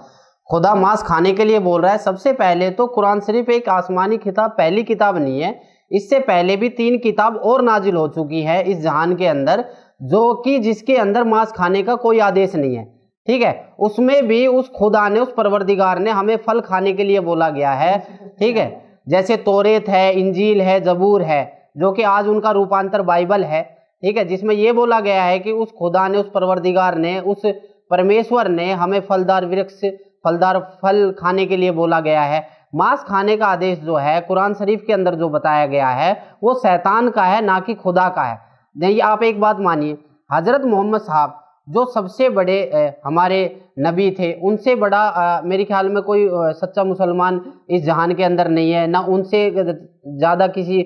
Speaker 2: खुदा मांस खाने के लिए बोल रहा है। सबसे पहले तो कुरान शरीफ एक आसमानी किताब, पहली किताब नहीं है, इससे पहले भी 3 किताब और नाजिल हो चुकी है इस जहान के अंदर, जो कि जिसके अंदर मांस खाने का कोई आदेश नहीं है। ठीक है, उसमें भी उस खुदा ने, उस परवरदिगार ने हमें फल खाने के लिए बोला गया है। ठीक है, जैसे तौरेत है, इंजील है, जबूर है, जो कि आज उनका रूपांतर बाइबल है। ठीक है, जिसमें यह बोला गया है कि उस खुदा ने, उस परवरदिगार ने, उस परमेश्वर ने हमें फलदार फल खाने के लिए बोला गया है। मांस खाने का आदेश जो है कुरान शरीफ के अंदर जो बताया गया है वो शैतान का है, ना कि खुदा का है। नहीं, आप एक बात मानिए, हजरत मोहम्मद साहब जो सबसे बड़े हमारे नबी थे, उनसे बड़ा मेरे ख्याल में कोई सच्चा मुसलमान इस जहान के अंदर नहीं है, ना उनसे ज़्यादा किसी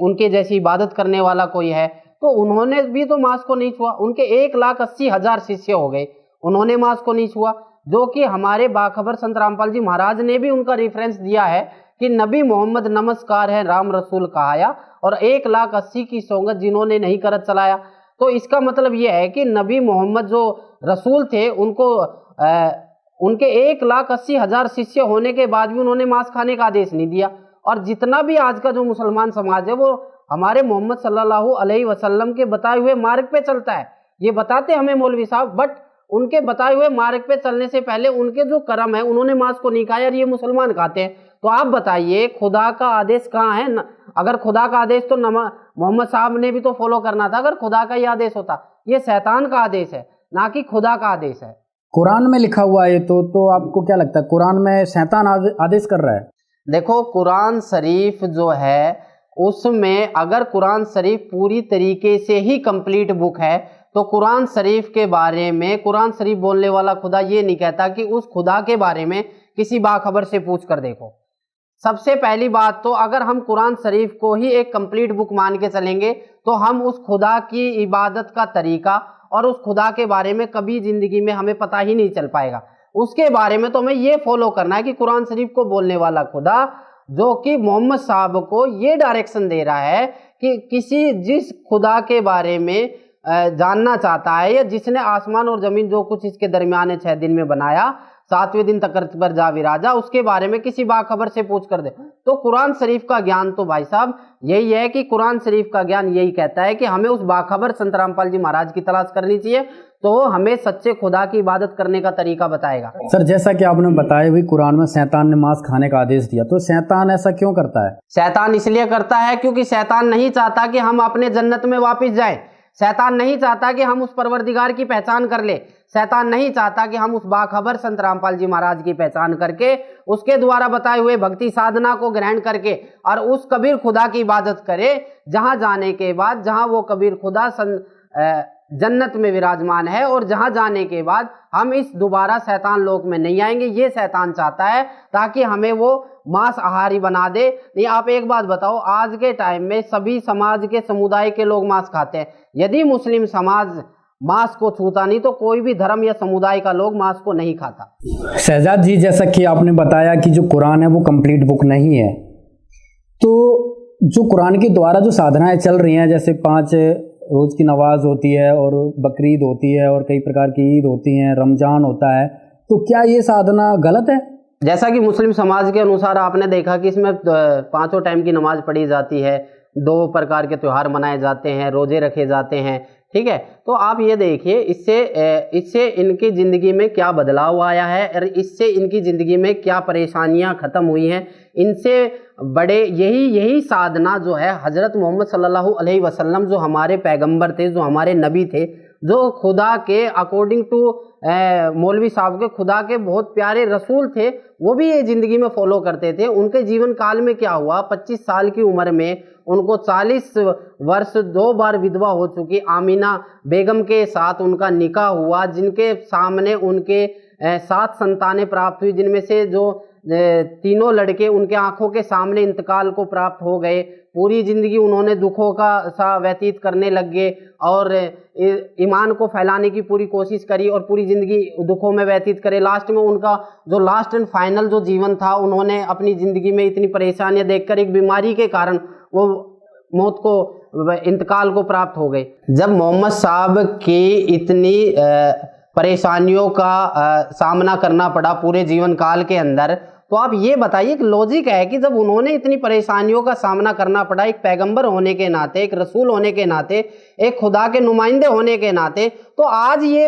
Speaker 2: उनके जैसी इबादत करने वाला कोई है। तो उन्होंने भी तो मांस को नहीं छुआ, उनके 1,80,000 शिष्य हो गए, उन्होंने मांस को नहीं छुआ। जो कि हमारे बाखबर संत रामपाल जी महाराज ने भी उनका रेफरेंस दिया है कि नबी मोहम्मद नमस्कार है राम रसूल कहाया, और 1,80,000 की सौगत जिन्होंने नहीं करत चलाया। तो इसका मतलब यह है कि नबी मोहम्मद जो रसूल थे, उनके 1,80,000 शिष्य होने के बाद भी उन्होंने मांस खाने का आदेश नहीं दिया। और जितना भी आज का जो मुसलमान समाज है वो हमारे मोहम्मद सल्लल्लाहु अलैहि वसल्लम के बताए हुए मार्ग पे चलता है, ये बताते हमें मौलवी साहब, बट उनके बताए हुए मार्ग पे चलने से पहले उनके जो कर्म है, उन्होंने मांस को नहीं खाया और ये मुसलमान खाते हैं। तो आप बताइए, खुदा का आदेश कहाँ है? अगर खुदा का आदेश तो मोहम्मद साहब ने भी तो फॉलो करना था। अगर खुदा का ये आदेश होता, ये शैतान का आदेश है, ना कि खुदा का आदेश है।
Speaker 1: कुरान में लिखा हुआ है तो आपको क्या लगता है, कुरान में शैतान आदेश कर रहा है?
Speaker 2: देखो, कुरान शरीफ जो है उसमें अगर कुरान शरीफ पूरी तरीके से ही कंप्लीट बुक है तो कुरान शरीफ के बारे में, कुरान शरीफ बोलने वाला खुदा ये नहीं कहता कि उस खुदा के बारे में किसी बाखबर से पूछ कर देखो। सबसे पहली बात तो अगर हम कुरान शरीफ को ही एक कंप्लीट बुक मान के चलेंगे तो हम उस खुदा की इबादत का तरीका और उस खुदा के बारे में कभी जिंदगी में हमें पता ही नहीं चल पाएगा। उसके बारे में तो हमें ये फॉलो करना है कि कुरान शरीफ को बोलने वाला खुदा, जो कि मोहम्मद साहब को ये डायरेक्शन दे रहा है कि जिस खुदा के बारे में जानना चाहता है, या जिसने आसमान और जमीन जो कुछ इसके दरमियान 6 दिन में बनाया, 7वें दिन तकरत पर जा विराजा, उसके बारे में किसी बाखबर से पूछ कर दे। तो कुरान शरीफ का ज्ञान तो भाई साहब यही है कि कुरान शरीफ का ज्ञान यही कहता है कि हमें उस बाखबर संत रामपाल जी महाराज की तलाश करनी चाहिए, तो हमें सच्चे खुदा की इबादत करने का तरीका बताएगा।
Speaker 1: सर, जैसा कि आपने बताया हुई कुरान में शैतान ने मांस खाने का आदेश दिया, तो शैतान ऐसा क्यों करता है?
Speaker 2: शैतान इसलिए करता है क्योंकि शैतान नहीं चाहता कि हम अपने जन्नत में वापस जाएं। शैतान नहीं चाहता कि हम उस परवरदिगार की पहचान कर ले। शैतान नहीं चाहता कि हम उस बाखबर संत रामपाल जी महाराज की पहचान करके, उसके द्वारा बताए हुए भक्ति साधना को ग्रहण करके और उस कबीर खुदा की इबादत करे, जहां जाने के बाद, जहां वो कबीर खुदा जन्नत में विराजमान है, और जहां जाने के बाद हम इस दोबारा शैतान लोक में नहीं आएंगे। ये शैतान चाहता है ताकि हमें वो मांस आहारी बना दे। नहीं, आप एक बात बताओ, आज के टाइम में सभी समाज के, समुदाय के लोग मांस खाते हैं। यदि मुस्लिम समाज मांस को छूता नहीं, तो कोई भी धर्म या समुदाय का लोग मांस को नहीं खाता।
Speaker 1: शहजाद जी, जैसा कि आपने बताया कि जो कुरान है वो कंप्लीट बुक नहीं है, तो जो कुरान के द्वारा जो साधनाएं चल रही हैं, जैसे 5 रोज की नमाज होती है और बकरीद होती है और कई प्रकार की ईद होती हैं, रमजान होता है, तो क्या ये साधना गलत है?
Speaker 2: जैसा कि मुस्लिम समाज के अनुसार आपने देखा कि इसमें 5 टाइम की नमाज पढ़ी जाती है, 2 प्रकार के त्यौहार मनाए जाते हैं, रोजे रखे जाते हैं, ठीक है। तो आप ये देखिए इससे इनकी ज़िंदगी में क्या बदलाव आया है और इससे इनकी ज़िंदगी में क्या परेशानियां ख़त्म हुई हैं। इनसे बड़े यही साधना जो है हज़रत मोहम्मद सल्लल्लाहु अलैहि वसल्लम, जो हमारे पैगंबर थे, जो हमारे नबी थे, जो खुदा के अकॉर्डिंग टू मौलवी साहब के खुदा के बहुत प्यारे रसूल थे, वो भी ये ज़िंदगी में फॉलो करते थे। उनके जीवन काल में क्या हुआ, 25 साल की उम्र में उनको 40 वर्ष 2 बार विधवा हो चुकी आमीना बेगम के साथ उनका निकाह हुआ, जिनके सामने उनके 7 संतानें प्राप्त हुई, जिनमें से जो 3 लड़के उनके आंखों के सामने इंतकाल को प्राप्त हो गए। पूरी ज़िंदगी उन्होंने दुखों का सा व्यतीत करने लग गए और ईमान को फैलाने की पूरी कोशिश करी और पूरी ज़िंदगी दुखों में व्यतीत करे। लास्ट में उनका जो लास्ट एंड फाइनल जो जीवन था, उन्होंने अपनी ज़िंदगी में इतनी परेशानियां देखकर एक बीमारी के कारण वो मौत को इंतकाल को प्राप्त हो गए। जब मोहम्मद साहब की इतनी परेशानियों का सामना करना पड़ा पूरे जीवन काल के अंदर, तो आप ये बताइए कि लॉजिक है कि जब उन्होंने इतनी परेशानियों का सामना करना पड़ा, एक पैगंबर होने के नाते, एक रसूल होने के नाते, एक खुदा के नुमाइंदे होने के नाते, तो आज ये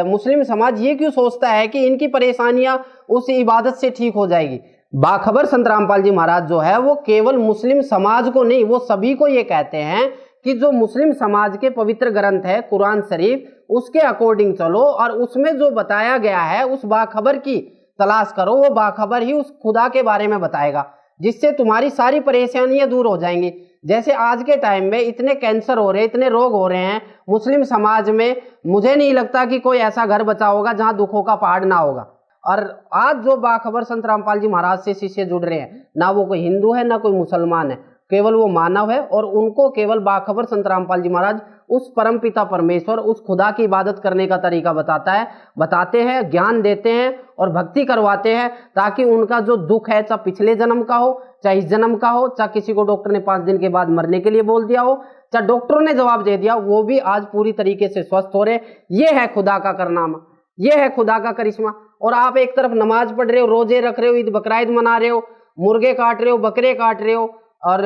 Speaker 2: मुस्लिम समाज ये क्यों सोचता है कि इनकी परेशानियां उस इबादत से ठीक हो जाएगी। बाखबर संत रामपाल जी महाराज जो है वो केवल मुस्लिम समाज को नहीं, वो सभी को ये कहते हैं कि जो मुस्लिम समाज के पवित्र ग्रंथ है कुरान शरीफ, उसके अकॉर्डिंग चलो और उसमें जो बताया गया है उस बाखबर की तलाश करो। वो बाखबर ही उस खुदा के बारे में बताएगा, जिससे तुम्हारी सारी परेशानियां दूर हो जाएंगी। जैसे आज के टाइम में इतने कैंसर हो रहे हैं, इतने रोग हो रहे हैं मुस्लिम समाज में, मुझे नहीं लगता कि कोई ऐसा घर बचा होगा जहां दुखों का पहाड़ ना होगा। और आज जो बाखबर संत रामपाल जी महाराज से शिष्य जुड़ रहे हैं, ना वो कोई हिंदू है ना कोई मुसलमान है, केवल वो मानव है और उनको केवल बाखबर संत रामपाल जी महाराज उस परमपिता परमेश्वर, उस खुदा की इबादत करने का तरीका बताते हैं, ज्ञान देते हैं और भक्ति करवाते हैं, ताकि उनका जो दुख है, चाहे पिछले जन्म का हो, चाहे इस जन्म का हो, चाहे किसी को डॉक्टर ने 5 दिन के बाद मरने के लिए बोल दिया हो, चाहे डॉक्टरों ने जवाब दे दिया, वो भी आज पूरी तरीके से स्वस्थ हो रहे। ये है खुदा का करनामा, ये है खुदा का करिश्मा। और आप एक तरफ नमाज पढ़ रहे हो, रोजे रख रहे हो, ईद बकरीद मना रहे हो, मुर्गे काट रहे हो, बकरे काट रहे हो और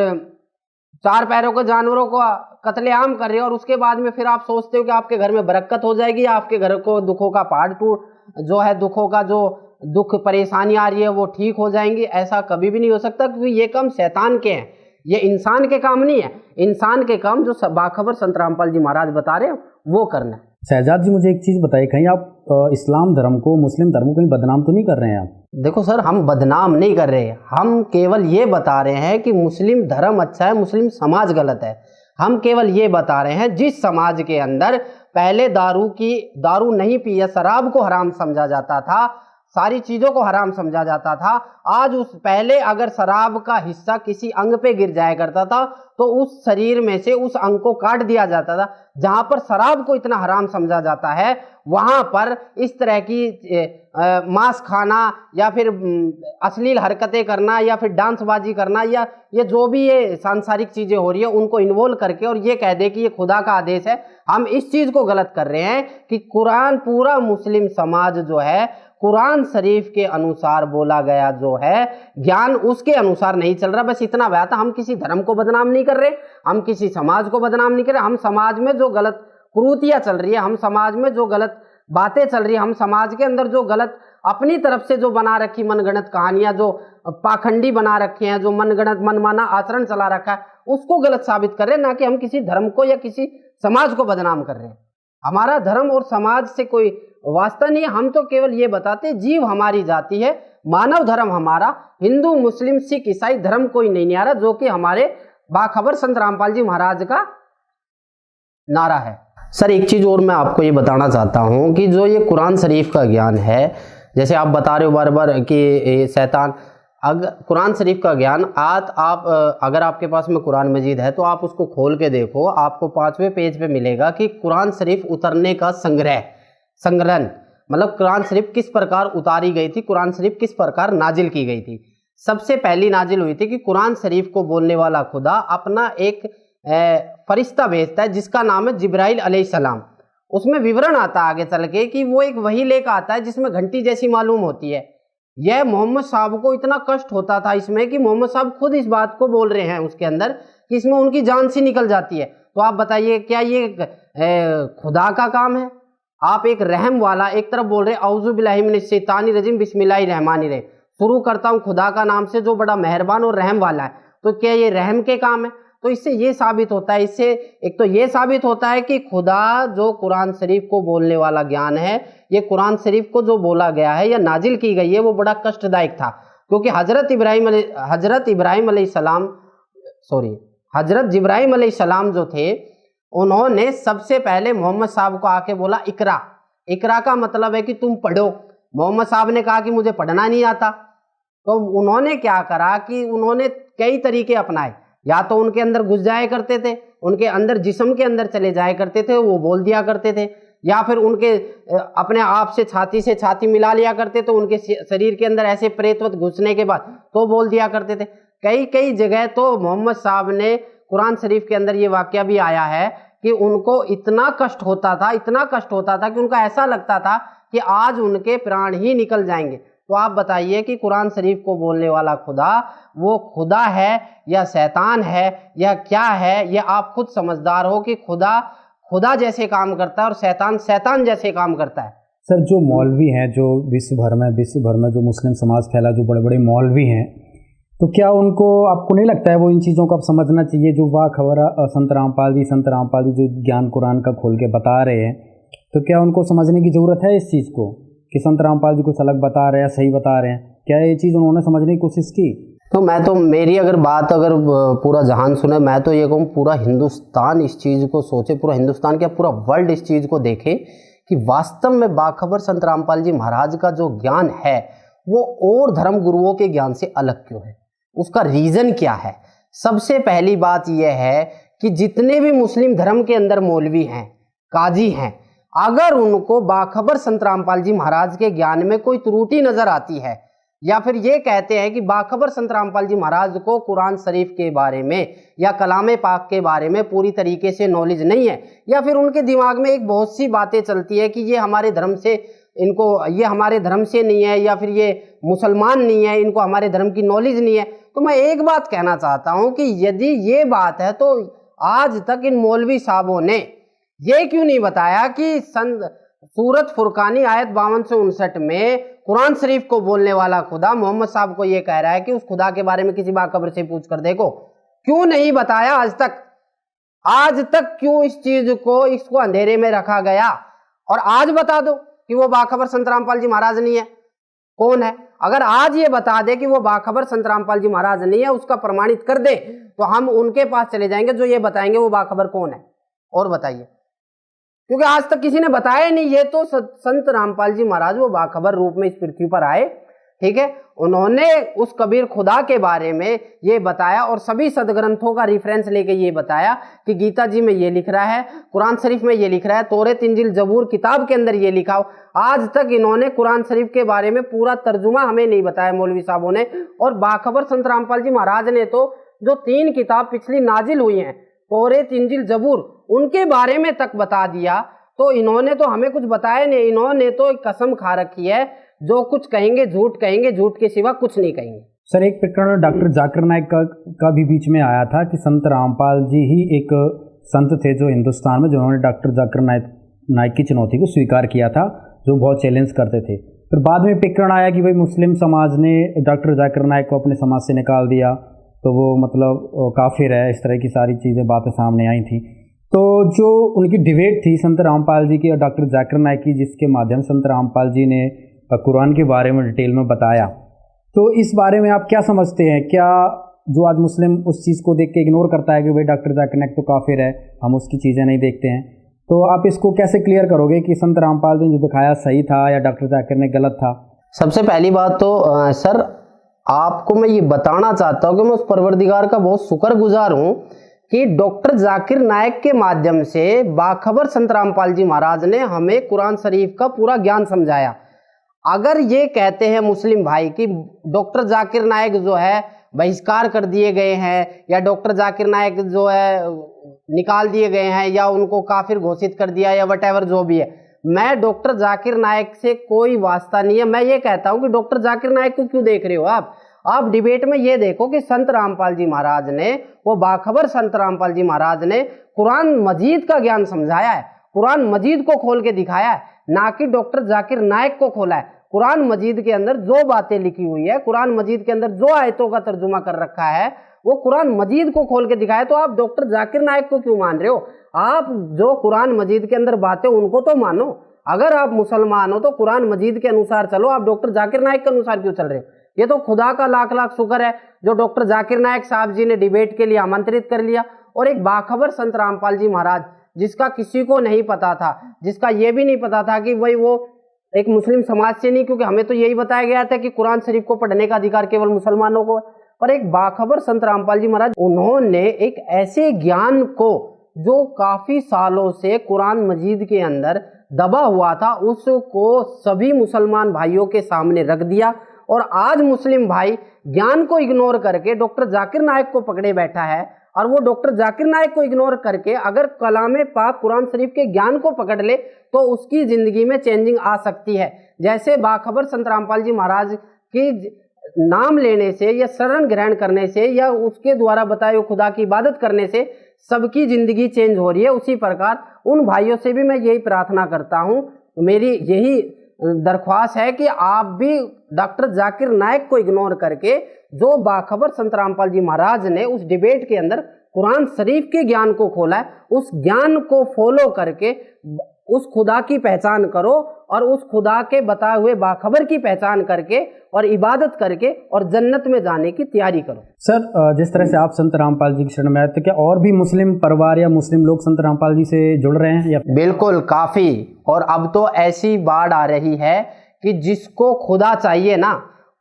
Speaker 2: 4 पैरों के जानवरों को कत्लेआम कर रहे हो, और उसके बाद में फिर आप सोचते हो कि आपके घर में बरकत हो जाएगी, आपके घर को दुखों का पहाड़ जो है दुखों का जो दुख परेशानी आ रही है वो ठीक हो जाएंगी। ऐसा कभी भी नहीं हो सकता, क्योंकि ये काम शैतान के हैं, ये इंसान के काम नहीं है। इंसान के काम जो बाखबर संत रामपाल जी महाराज बता रहे हो वो करना है।
Speaker 1: शहजाद जी, मुझे एक चीज़ बताइए, कहीं आप इस्लाम धर्म को, मुस्लिम धर्म को कहीं बदनाम तो नहीं कर रहे हैं आप?
Speaker 2: देखो सर, हम बदनाम नहीं कर रहे, हम केवल ये बता रहे हैं कि मुस्लिम धर्म अच्छा है, मुस्लिम समाज गलत है। हम केवल ये बता रहे हैं जिस समाज के अंदर पहले दारू नहीं पिया, शराब को हराम समझा जाता था, सारी चीजों को हराम समझा जाता था, आज उस पहले अगर शराब का हिस्सा किसी अंग पे गिर जाया करता था तो उस शरीर में से उस अंग को काट दिया जाता था। जहां पर शराब को इतना हराम समझा जाता है, वहां पर इस तरह की मांस खाना या फिर अश्लील हरकतें करना या फिर डांसबाजी करना या ये जो भी ये सांसारिक चीजें हो रही है उनको इन्वॉल्व करके और ये कह दे कि ये खुदा का आदेश है, हम इस चीज को गलत कर रहे हैं कि कुरान, पूरा मुस्लिम समाज जो है कुरान शरीफ के अनुसार बोला गया जो है ज्ञान, उसके अनुसार नहीं चल रहा। बस इतना बात है, हम किसी धर्म को बदनाम नहीं कर रहे, हम किसी समाज को बदनाम नहीं कर रहे। हम समाज में जो गलत कुरीतियां चल रही है, हम समाज में जो गलत बातें चल रही है, हम समाज के अंदर जो गलत अपनी तरफ से जो बना रखी मनगढ़ंत कहानियां, जो पाखंडी बना रखे हैं, जो मनगढ़ंत मनमाना आचरण चला रखा है, उसको गलत साबित कर रहे हैं, ना कि हम किसी धर्म को या किसी समाज को बदनाम कर रहे हैं। हमारा धर्म और समाज से कोई वास्ता नहीं है, हम तो केवल ये बताते जीव हमारी जाति है, मानव धर्म हमारा, हिंदू मुस्लिम सिख ईसाई धर्म कोई नहीं न्यारा, जो कि हमारे बाखबर संत रामपाल जी महाराज का नारा है। सर एक चीज और मैं आपको ये बताना चाहता हूँ कि जो ये कुरान शरीफ का ज्ञान है, जैसे आप बता रहे हो बार बार कि शैतान, अगर कुरान शरीफ का ज्ञान आज आप अगर आपके पास में कुरान मजीद है तो आप उसको खोल के देखो, आपको 5वें पेज पे मिलेगा कि कुरान शरीफ उतरने का संग्रहण, मतलब कुरान शरीफ किस प्रकार उतारी गई थी, कुरान शरीफ किस प्रकार नाजिल की गई थी। सबसे पहली नाजिल हुई थी कि कुरान शरीफ को बोलने वाला खुदा अपना एक फरिश्ता भेजता है जिसका नाम है जिब्राइल अलैहिस्सलाम। उसमें विवरण आता है आगे चल के कि वो एक वही लेकर आता है जिसमें घंटी जैसी मालूम होती है। यह मोहम्मद साहब को इतना कष्ट होता था इसमें कि मोहम्मद साहब खुद इस बात को बोल रहे हैं उसके अंदर कि इसमें उनकी जान सी निकल जाती है। तो आप बताइए क्या ये खुदा का काम है? आप एक रहम वाला एक तरफ बोल रहे औज़ु बिल्लाहि मिनश शैतानिर रजीम बिस्मिल्लाहिर रहमानिर रहीम, शुरू करता हूँ खुदा का नाम से जो बड़ा मेहरबान और रहम वाला है। तो क्या ये रहम के काम है? तो इससे ये साबित होता है, इससे एक तो ये साबित होता है कि खुदा जो कुरान शरीफ को बोलने वाला ज्ञान है, ये कुरान शरीफ को जो बोला गया है या नाजिल की गई है वो बड़ा कष्टदायक था। क्योंकि हजरत जिब्राहिम अलैहिस्सलाम जो थे उन्होंने सबसे पहले मोहम्मद साहब को आके बोला इकरा। इकरा का मतलब है कि तुम पढ़ो। मोहम्मद साहब ने कहा कि मुझे पढ़ना नहीं आता। तो उन्होंने क्या करा कि उन्होंने कई तरीके अपनाए, या तो उनके अंदर घुस जाया करते थे, उनके अंदर जिस्म के अंदर चले जाया करते थे, वो बोल दिया करते थे, या फिर उनके अपने आप से छाती मिला लिया करते तो उनके शरीर के अंदर ऐसे प्रेतवत घुसने के बाद तो बोल दिया करते थे। कई जगह तो मोहम्मद साहब ने कुरान शरीफ के अंदर ये वाकया भी आया है कि उनको इतना कष्ट होता था कि उनका ऐसा लगता था कि आज उनके प्राण ही निकल जाएंगे। तो आप बताइए कि कुरान शरीफ को बोलने वाला खुदा वो खुदा है या शैतान है या क्या है? ये आप खुद समझदार हो कि खुदा जैसे काम करता है और शैतान जैसे काम करता है।
Speaker 1: सर, जो मौलवी हैं जो विश्व भर में जो मुस्लिम समाज फैला, जो बड़े बड़े मौलवी हैं, तो क्या उनको आपको नहीं लगता है वो इन चीज़ों को अब समझना चाहिए? जो वाह खबर संत रामपाल जी जो ज्ञान कुरान का खोल के बता रहे हैं, तो क्या उनको समझने की ज़रूरत है इस चीज़ को कि संत रामपाल जी कुछ अलग बता रहे हैं, सही बता रहे हैं? क्या ये चीज़ उन्होंने समझने की कोशिश की?
Speaker 2: तो मेरी अगर पूरा जहान सुने, मैं तो ये कहूँ पूरा हिंदुस्तान इस चीज़ को सोचे, पूरा हिंदुस्तान क्या पूरा वर्ल्ड इस चीज़ को देखे कि वास्तव में बाखबर संत रामपाल जी महाराज का जो ज्ञान है वो और धर्म गुरुओं के ज्ञान से अलग क्यों है, उसका रीज़न क्या है? सबसे पहली बात यह है कि जितने भी मुस्लिम धर्म के अंदर मौलवी हैं, काजी हैं, अगर उनको बाखबर संत रामपाल जी महाराज के ज्ञान में कोई त्रुटि नजर आती है या फिर ये कहते हैं कि बाखबर संत रामपाल जी महाराज को कुरान शरीफ के बारे में या कलाम पाक के बारे में पूरी तरीके से नॉलेज नहीं है, या फिर उनके दिमाग में एक बहुत सी बातें चलती है कि ये हमारे धर्म से नहीं है या फिर ये मुसलमान नहीं है, इनको हमारे धर्म की नॉलेज नहीं है, तो मैं एक बात कहना चाहता हूं कि यदि ये बात है तो आज तक इन मौलवी साहबों ने ये क्यों नहीं बताया कि सूरत फुरकानी आयत 52 से 59 में कुरान शरीफ को बोलने वाला खुदा मोहम्मद साहब को ये कह रहा है कि उस खुदा के बारे में किसी बाखबर से पूछ कर देखो। क्यों नहीं बताया आज तक क्यों इस चीज को इसको अंधेरे में रखा गया? और आज बता दो कि वो बाखबर संत रामपाल जी महाराज नहीं है, कौन है? अगर आज ये बता दे कि वो बाखबर संत रामपाल जी महाराज नहीं है, उसका प्रमाणित कर दे, तो हम उनके पास चले जाएंगे जो ये बताएंगे वो बाखबर कौन है। और बताइए, क्योंकि आज तक किसी ने बताया नहीं। ये तो संत रामपाल जी महाराज वो बाखबर रूप में इस पृथ्वी पर आए, ठीक है, उन्होंने उस कबीर खुदा के बारे में ये बताया और सभी सदग्रंथों का रेफरेंस लेके ये बताया कि गीता जी में ये लिख रहा है, कुरान शरीफ में ये लिख रहा है, तौरात इंजील जबूर किताब के अंदर ये लिखा हो। आज तक इन्होंने कुरान शरीफ के बारे में पूरा तर्जुमा हमें नहीं बताया मौलवी साहबों ने। और बाखबर संत रामपाल जी महाराज ने तो जो 3 किताब पिछली नाजिल हुई हैं, तौरात इंजील जबूर, उनके बारे में तक बता दिया। तो इन्होंने तो हमें कुछ बताया नहीं, इन्होंने तो एक कसम खा रखी है, जो कुछ कहेंगे, झूठ के सिवा कुछ नहीं कहेंगे।
Speaker 1: सर, एक प्रकरण डॉक्टर जाकिर नाइक का भी बीच में आया था कि संत रामपाल जी ही एक संत थे जो हिंदुस्तान में, जिन्होंने डॉक्टर जाकिर नाइक की चुनौती को स्वीकार किया था, जो बहुत चैलेंज करते थे। फिर बाद में प्रकरण आया कि भाई मुस्लिम समाज ने डॉक्टर जाकिर नाइक को अपने समाज से निकाल दिया, तो वो मतलब काफिर है, इस तरह की सारी चीज़ें बातें सामने आई थी। तो जो उनकी डिबेट थी संत रामपाल जी की और डॉक्टर जाकिर नाइक की, जिसके माध्यम संत रामपाल जी ने कुरान के बारे में डिटेल में बताया, तो इस बारे में आप क्या समझते हैं? क्या जो आज मुस्लिम उस चीज़ को देख के इग्नोर करता है कि भाई डॉक्टर जाकिर नाइक तो काफिर है, हम उसकी चीज़ें नहीं देखते हैं, तो आप इसको कैसे क्लियर करोगे कि संत रामपाल जी ने जो दिखाया सही था या डॉक्टर जाकिर ने गलत था?
Speaker 2: सबसे पहली बात तो सर, आपको मैं ये बताना चाहता हूँ कि मैं उस परवरदिगार का बहुत शुक्रगुजार हूँ कि डॉक्टर जाकिर नायक के माध्यम से बाखबर संत रामपाल जी महाराज ने हमें कुरान शरीफ का पूरा ज्ञान समझाया। अगर ये कहते हैं मुस्लिम भाई कि डॉक्टर जाकिर नायक जो है बहिष्कार कर दिए गए हैं, या डॉक्टर जाकिर नायक जो है निकाल दिए गए हैं, या उनको काफिर घोषित कर दिया, या वटेवर जो भी है, मैं डॉक्टर जाकिर नायक से कोई वास्ता नहीं है। मैं ये कहता हूं कि डॉक्टर जाकिर नायक को क्यों देख रहे हो आप डिबेट में ये देखो कि संत रामपाल जी महाराज ने, वो बाखबर संत रामपाल जी महाराज ने कुरान मजीद का ज्ञान समझाया है, कुरान मजीद को खोल के दिखाया है, ना कि डॉक्टर जाकिर नायक को खोला है। कुरान मजीद के अंदर जो बातें लिखी हुई है, कुरान मजीद के अंदर जो आयतों का तर्जुमा कर रखा है, वो कुरान मजीद को खोल के दिखाया। तो आप डॉक्टर जाकिर नायक को क्यों मान रहे हो? आप जो कुरान मजीद के अंदर बातें उनको तो मानो। अगर आप मुसलमान हो तो कुरान मजीद के अनुसार चलो, आप डॉक्टर जाकिर नायक के अनुसार क्यों चल रहे हो? ये तो खुदा का लाख लाख शुक्र है जो डॉक्टर जाकिर नायक साहब जी ने डिबेट के लिए आमंत्रित कर लिया, और एक बाखबर संत रामपाल जी महाराज जिसका किसी को नहीं पता था, जिसका ये भी नहीं पता था कि भाई वो एक मुस्लिम समाज से नहीं, क्योंकि हमें तो यही बताया गया था कि कुरान शरीफ को पढ़ने का अधिकार केवल मुसलमानों को, पर एक बाखबर संत रामपाल जी महाराज, उन्होंने एक ऐसे ज्ञान को जो काफी सालों से कुरान मजीद के अंदर दबा हुआ था, उसको सभी मुसलमान भाइयों के सामने रख दिया। और आज मुस्लिम भाई ज्ञान को इग्नोर करके डॉक्टर जाकिर नायक को पकड़े बैठा है, और वो डॉक्टर जाकिर नायक को इग्नोर करके अगर कलामे पाक कुरान शरीफ के ज्ञान को पकड़ ले तो उसकी जिंदगी में चेंजिंग आ सकती है। जैसे बाखबर संत रामपाल जी महाराज की नाम लेने से, या शरण ग्रहण करने से, या उसके द्वारा बताए हुए खुदा की इबादत करने से सबकी जिंदगी चेंज हो रही है, उसी प्रकार उन भाइयों से भी मैं यही प्रार्थना करता हूँ, मेरी यही दरख्वास्त है कि आप भी डॉक्टर जाकिर नायक को इग्नोर करके जो बाखबर संत रामपाल जी महाराज ने उस डिबेट के अंदर कुरान शरीफ के ज्ञान को खोला है, उस ज्ञान को फॉलो करके उस खुदा की पहचान करो, और उस खुदा के बताए हुए बाखबर की पहचान करके और इबादत करके और जन्नत में जाने की तैयारी करो।
Speaker 1: सर, जिस तरह से आप संत रामपाल जी की शरण में आए, तो क्या और भी मुस्लिम परिवार या मुस्लिम लोग संत रामपाल जी से जुड़ रहे हैं या?
Speaker 2: बिल्कुल, काफी। और अब तो ऐसी बाढ़ आ रही है कि जिसको खुदा चाहिए ना,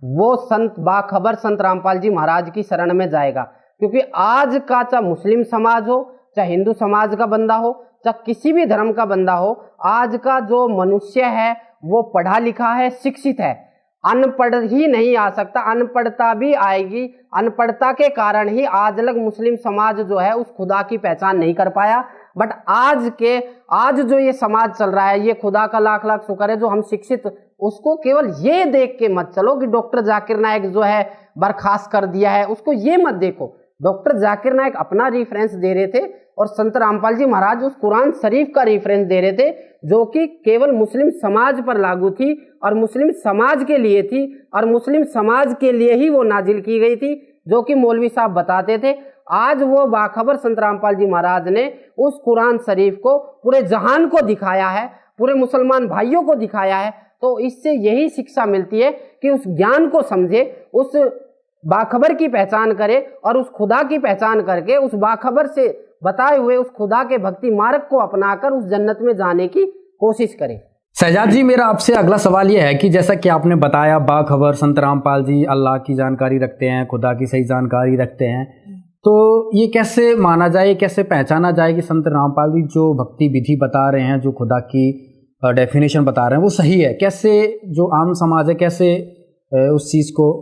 Speaker 2: वो संत बाखबर संत रामपाल जी महाराज की शरण में जाएगा। क्योंकि आज का चाहे मुस्लिम समाज हो, चाहे हिंदू समाज का बंदा हो, चाहे किसी भी धर्म का बंदा हो, आज का जो मनुष्य है वो पढ़ा लिखा है, शिक्षित है। अनपढ़ ही नहीं आ सकता, अनपढ़ता भी आएगी। अनपढ़ता के कारण ही आज लग मुस्लिम समाज जो है उस खुदा की पहचान नहीं कर पाया। बट आज जो ये समाज चल रहा है, ये खुदा का लाख लाख शुक्र है जो हम शिक्षित, उसको केवल ये देख के मत चलो कि डॉक्टर जाकिर नायक जो है बर्खास्त कर दिया है, उसको ये मत देखो। डॉक्टर जाकिर नायक अपना रेफरेंस दे रहे थे और संत रामपाल जी महाराज उस कुरान शरीफ का रेफरेंस दे रहे थे, जो कि केवल मुस्लिम समाज पर लागू थी और मुस्लिम समाज के लिए थी, और मुस्लिम समाज के लिए ही वो नाजिल की गई थी, जो कि मौलवी साहब बताते थे। आज वो बाखबर संत रामपाल जी महाराज ने उस कुरान शरीफ को पूरे जहान को दिखाया है, पूरे मुसलमान भाइयों को दिखाया है। तो इससे यही शिक्षा मिलती है कि उस ज्ञान को समझे, उस बाखबर की पहचान करे, और उस खुदा की पहचान करके उस बाखबर से बताए हुए उस खुदा के भक्ति मार्ग को अपनाकर उस जन्नत में जाने की कोशिश करें।
Speaker 1: शहजाद जी, मेरा आपसे अगला सवाल यह है कि जैसा कि आपने बताया बाखबर संत रामपाल जी अल्लाह की जानकारी रखते हैं, खुदा की सही जानकारी रखते हैं, तो ये कैसे माना जाए, कैसे पहचाना जाए कि संत रामपाल जी जो भक्ति विधि बता रहे हैं, जो खुदा की डेफिनेशन बता रहे हैं, वो सही है? कैसे जो आम समाज है कैसे उस चीज़ को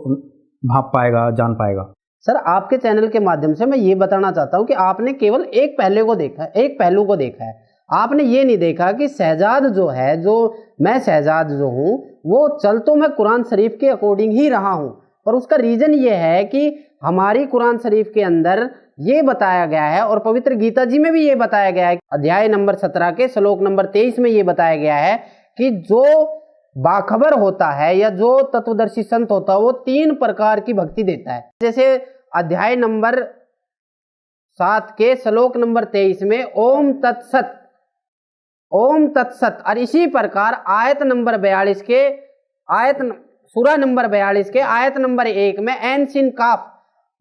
Speaker 1: भाप पाएगा, जान पाएगा?
Speaker 2: सर, आपके चैनल के माध्यम से मैं ये बताना चाहता हूँ कि आपने केवल एक पहलू को देखा है। आपने ये नहीं देखा कि शहजाद जो है, जो मैं शहजाद जो हूँ, वो चल तो मैं कुरान शरीफ के अकॉर्डिंग ही रहा हूँ, पर उसका रीजन ये है कि हमारी कुरान शरीफ के अंदर ये बताया गया है, और पवित्र गीता जी में भी ये बताया गया है, अध्याय नंबर 17 के श्लोक नंबर 23 में ये बताया गया है कि जो बाखबर होता है या जो तत्वदर्शी संत होता है वो 3 प्रकार की भक्ति देता है। जैसे अध्याय नंबर 7 के श्लोक नंबर 23 में ओम तत्सत, ओम तत्सत, और इसी प्रकार आयत नंबर 42 के सूरा नंबर 42 के आयत नंबर 1 में एन सिन काफ,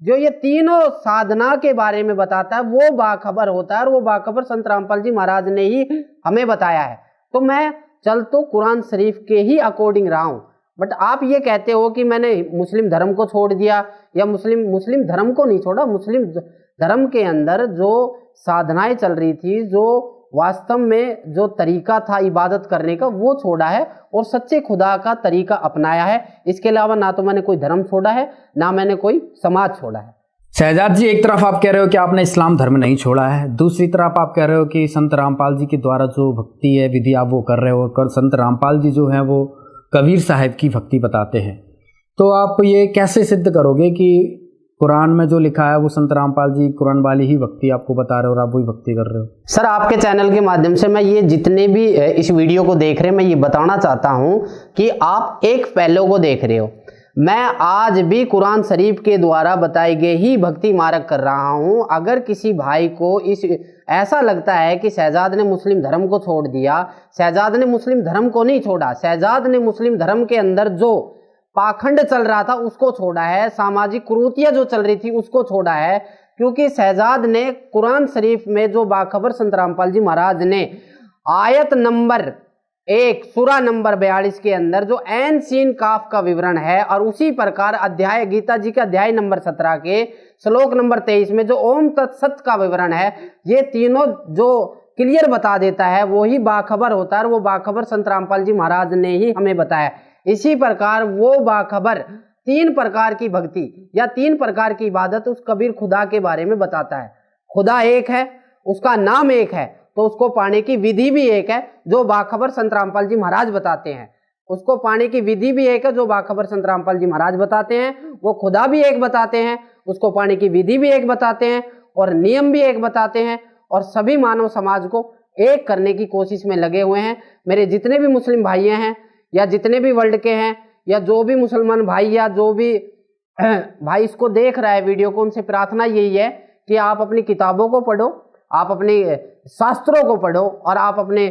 Speaker 2: जो ये तीनों साधना के बारे में बताता है, वो बाखबर होता है, और वो बाखबर संत रामपाल जी महाराज ने ही हमें बताया है। तो मैं चल तो कुरान शरीफ के ही अकॉर्डिंग रहा हूँ, बट आप ये कहते हो कि मैंने मुस्लिम धर्म को छोड़ दिया, या मुस्लिम धर्म को नहीं छोड़ा, मुस्लिम धर्म के अंदर जो साधनाएं चल रही थी, जो वास्तव में जो तरीका था इबादत करने का, वो छोड़ा है और सच्चे खुदा का तरीका अपनाया है। इसके अलावा ना तो मैंने कोई धर्म छोड़ा है, ना मैंने कोई समाज छोड़ा है।
Speaker 1: शहजाद जी, एक तरफ आप कह रहे हो कि आपने इस्लाम धर्म नहीं छोड़ा है, दूसरी तरफ आप कह रहे हो कि संत रामपाल जी के द्वारा जो भक्ति है विधि आप वो कर रहे हो, और संत रामपाल जी जो हैं वो कबीर साहब की भक्ति बताते हैं। तो आप ये कैसे सिद्ध करोगे कि कुरान में जो लिखा है वो संत रामपाल जी कुरान वाली ही भक्ति आपको बता रहे हो और आप वही भक्ति कर रहे हो?
Speaker 2: सर, आपके चैनल के माध्यम से मैं ये जितने भी इस वीडियो को देख रहे हैं, मैं ये बताना चाहता हूँ कि आप एक पहलू को देख रहे हो। मैं आज भी कुरान शरीफ के द्वारा बताए गए ही भक्ति मार्ग कर रहा हूँ। अगर किसी भाई को ऐसा लगता है कि शहजाद ने मुस्लिम धर्म को छोड़ दिया, शहजाद ने मुस्लिम धर्म को नहीं छोड़ा, शहजाद ने मुस्लिम धर्म के अंदर जो पाखंड चल रहा था उसको छोड़ा है, सामाजिक कुरीतियां जो चल रही थी उसको छोड़ा है। क्योंकि शहजाद ने कुरान शरीफ में जो बाखबर संत रामपाल जी महाराज ने आयत नंबर 1 सूरा नंबर 42 के अंदर जो ऐन सीन काफ का विवरण है, और उसी प्रकार अध्याय गीता जी के अध्याय नंबर 17 के श्लोक नंबर 23 में जो ओम तत्सत का विवरण है, ये तीनों जो क्लियर बता देता है वही बाखबर होता है, और वो बाखबर संत रामपाल जी महाराज ने ही हमें बताया। इसी प्रकार वो बाखबर 3 प्रकार की भक्ति या 3 प्रकार की इबादत उस कबीर खुदा के बारे में बताता है। खुदा एक है, उसका नाम एक है, तो उसको पाने की विधि भी एक है जो बाखबर संत रामपाल जी महाराज बताते हैं। उसको पाने की विधि भी एक है जो बाखबर संत रामपाल जी महाराज बताते हैं। वो खुदा भी एक बताते हैं, उसको पाने की विधि भी एक बताते हैं, और नियम भी एक बताते हैं, और सभी मानव समाज को एक करने की कोशिश में लगे हुए हैं। मेरे जितने भी मुस्लिम भाई हैं या जितने भी वर्ल्ड के हैं या जो भी मुसलमान भाई या जो भी भाई इसको देख रहा है वीडियो को, उनसे प्रार्थना यही है कि आप अपनी किताबों को पढ़ो, आप अपने शास्त्रों को पढ़ो, और आप अपने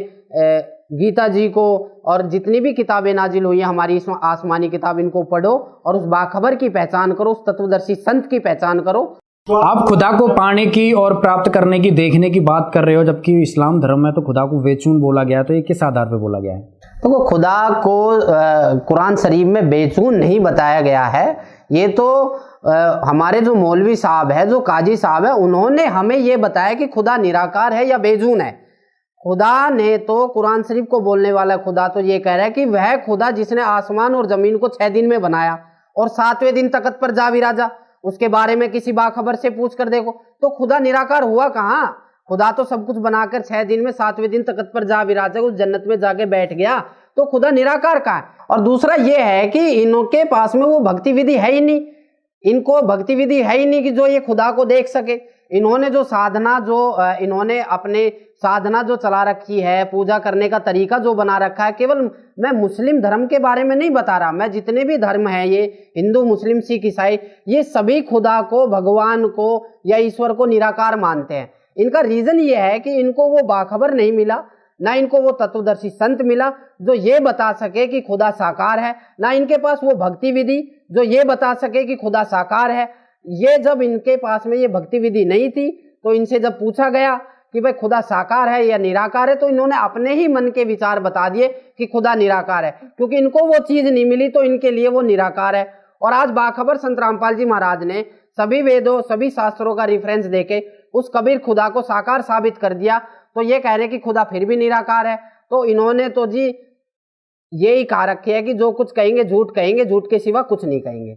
Speaker 2: गीता जी को और जितनी भी किताबें नाजिल हुई हैं हमारी आसमानी किताब, इनको पढ़ो और उस बाखबर की पहचान करो, उस तत्वदर्शी संत की पहचान करो।
Speaker 1: आप खुदा को पाने की और प्राप्त करने की, देखने की बात कर रहे हो, जबकि इस्लाम धर्म में तो खुदा को बेचून बोला गया, तो ये किस आधार पे बोला गया है?
Speaker 2: तो खुदा को कुरान शरीफ में बेचून नहीं बताया गया है। ये तो हमारे जो मौलवी साहब है, जो काजी साहब है, उन्होंने हमें ये बताया कि खुदा निराकार है या बेजून है। खुदा ने तो कुरान शरीफ को बोलने वाला खुदा तो ये कह रहा है कि वह खुदा जिसने आसमान और जमीन को 6 दिन में बनाया और 7वें दिन तख्त पर जा विराजा, उसके बारे में किसी बाखबर से पूछ कर देखो, तो खुदा निराकार हुआ कहाँ? खुदा तो सब कुछ बनाकर 6 दिन में 7वें दिन तख्त पर जा विराजा, उस जन्नत में जाके बैठ गया, तो खुदा निराकार कहाँ है? और दूसरा ये है कि इनके पास में वो भक्ति विधि है ही नहीं, इनको भक्ति विधि है ही नहीं कि जो ये खुदा को देख सके। इन्होंने जो साधना इन्होंने अपने साधना जो चला रखी है, पूजा करने का तरीका जो बना रखा है, केवल मैं मुस्लिम धर्म के बारे में नहीं बता रहा, मैं जितने भी धर्म हैं, ये हिंदू, मुस्लिम, सिख, ईसाई, ये सभी खुदा को, भगवान को या ईश्वर को निराकार मानते हैं। इनका रीजन ये है कि इनको वो बाखबर नहीं मिला, ना इनको वो तत्वदर्शी संत मिला जो ये बता सके कि खुदा साकार है, ना इनके पास वो भक्ति विधि जो ये बता सके कि खुदा साकार है। ये जब इनके पास में ये भक्ति विधि नहीं थी, तो इनसे जब पूछा गया कि भाई खुदा साकार है या निराकार है, तो इन्होंने अपने ही मन के विचार बता दिए कि खुदा निराकार है, क्योंकि इनको वो चीज नहीं मिली तो इनके लिए वो निराकार है। और आज बाखबर संत रामपाल जी महाराज ने सभी वेदों, सभी शास्त्रों का रिफरेंस देके उस कबीर खुदा को साकार साबित कर दिया, तो ये कह रहे कि खुदा फिर भी निराकार है। तो इन्होंने तो जी यही कहा रखे है कि जो कुछ कहेंगे कहेंगे, झूठ के सिवा कुछ नहीं कहेंगे।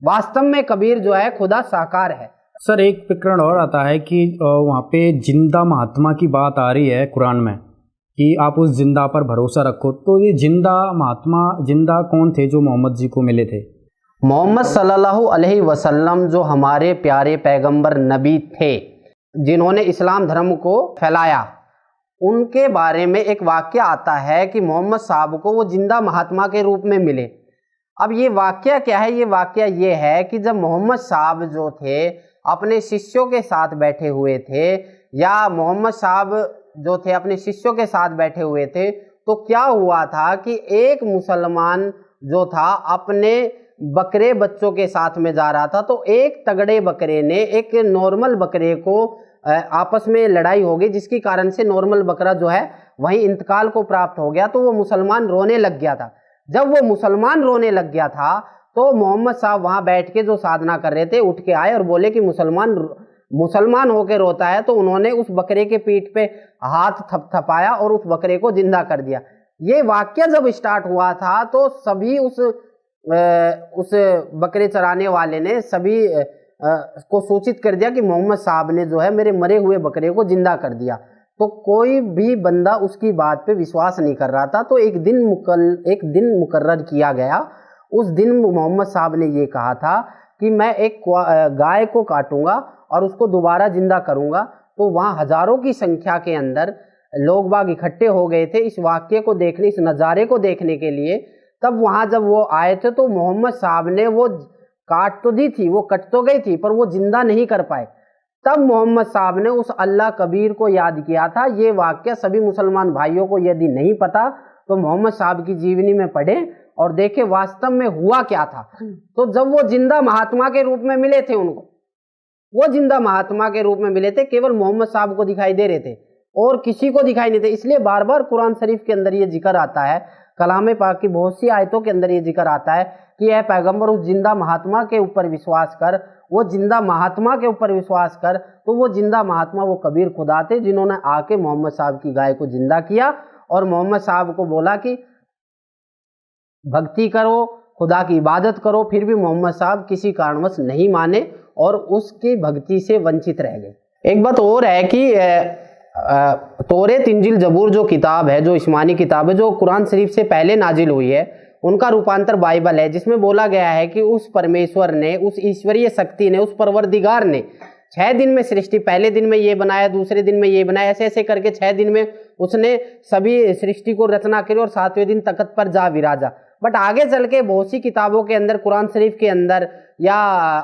Speaker 2: वास्तव में कबीर जो है खुदा साकार है।
Speaker 1: सर, एक प्रकरण और आता है कि वहाँ पे जिंदा महात्मा की बात आ रही है कुरान में कि आप उस जिंदा पर भरोसा रखो। तो ये जिंदा महात्मा, जिंदा कौन थे जो मोहम्मद जी को मिले थे?
Speaker 2: मोहम्मद सल्लल्लाहु अलैहि वसल्लम जो हमारे प्यारे पैगंबर नबी थे, जिन्होंने इस्लाम धर्म को फैलाया, उनके बारे में एक वाक्य आता है कि मोहम्मद साहब को वो जिंदा महात्मा के रूप में मिले। अब ये वाक्य क्या है? ये वाक्य ये है कि जब मोहम्मद साहब जो थे अपने शिष्यों के साथ बैठे हुए थे, या मोहम्मद साहब जो थे अपने शिष्यों के साथ बैठे हुए थे, तो क्या हुआ था कि एक मुसलमान जो था अपने बकरे बच्चों के साथ में जा रहा था, तो एक तगड़े बकरे ने एक नॉर्मल बकरे को आपस में लड़ाई हो गई, जिसकी कारण से नॉर्मल बकरा जो है वहीं इंतकाल को प्राप्त हो गया। तो वो मुसलमान रोने लग गया था। जब वो मुसलमान रोने लग गया था तो मोहम्मद साहब वहां बैठ के जो साधना कर रहे थे उठ के आए और बोले कि मुसलमान होके रोता है। तो उन्होंने उस बकरे के पीठ पे हाथ थपथपाया और उस बकरे को जिंदा कर दिया। ये वाक्य जब स्टार्ट हुआ था तो सभी उस बकरे चराने वाले ने सभी को सूचित कर दिया कि मोहम्मद साहब ने जो है मेरे मरे हुए बकरे को जिंदा कर दिया। तो कोई भी बंदा उसकी बात पे विश्वास नहीं कर रहा था। तो एक दिन मुकर्रर किया गया। उस दिन मोहम्मद साहब ने ये कहा था कि मैं एक गाय को काटूंगा और उसको दोबारा जिंदा करूंगा। तो वहाँ हजारों की संख्या के अंदर लोग बाग इकट्ठे हो गए थे इस वाक्य को देखने, इस नज़ारे को देखने के लिए। तब वहाँ जब वो आए थे तो मोहम्मद साहब ने वो काट तो दी थी, वो कट तो गई थी, पर वो जिंदा नहीं कर पाए। तब मोहम्मद साहब ने उस अल्लाह कबीर को याद किया था। ये वाक्य सभी मुसलमान भाइयों को यदि नहीं पता तो मोहम्मद साहब की जीवनी में पढ़ें और देखें वास्तव में हुआ क्या था। तो जब वो जिंदा महात्मा के रूप में मिले थे, उनको वो जिंदा महात्मा के रूप में मिले थे, केवल मोहम्मद साहब को दिखाई दे रहे थे और किसी को दिखाई नहीं थे। इसलिए बार बार कुरान शरीफ के अंदर ये जिक्र आता है, कलाम पाक की बहुत सी आयतों के अंदर ये जिक्र आता है कि ऐ पैगंबर उस जिंदा महात्मा के ऊपर विश्वास कर, वो जिंदा महात्मा के ऊपर विश्वास कर। तो वो जिंदा महात्मा वो कबीर खुदा थे जिन्होंने आके मोहम्मद साहब की गाय को जिंदा किया और मोहम्मद साहब को बोला कि भक्ति करो, खुदा की इबादत करो। फिर भी मोहम्मद साहब किसी कारणवश नहीं माने और उसकी भक्ति से वंचित रह गए। एक बात और है कि तौरात, इंजील, जबूर जो किताब है, जो इस्मानी किताब है, जो कुरान शरीफ से पहले नाजिल हुई है, उनका रूपांतर बाइबल है, जिसमें बोला गया है कि उस परमेश्वर ने, उस ईश्वरीय शक्ति ने, उस परवरदिगार ने 6 दिन में सृष्टि, पहले दिन में ये बनाया, दूसरे दिन में ये बनाया, ऐसे ऐसे करके 6 दिन में उसने सभी सृष्टि को रचना करी और 7वें दिन तख्त पर जा विराजा। बट आगे चल के बहुत सी किताबों के अंदर, कुरान शरीफ के अंदर या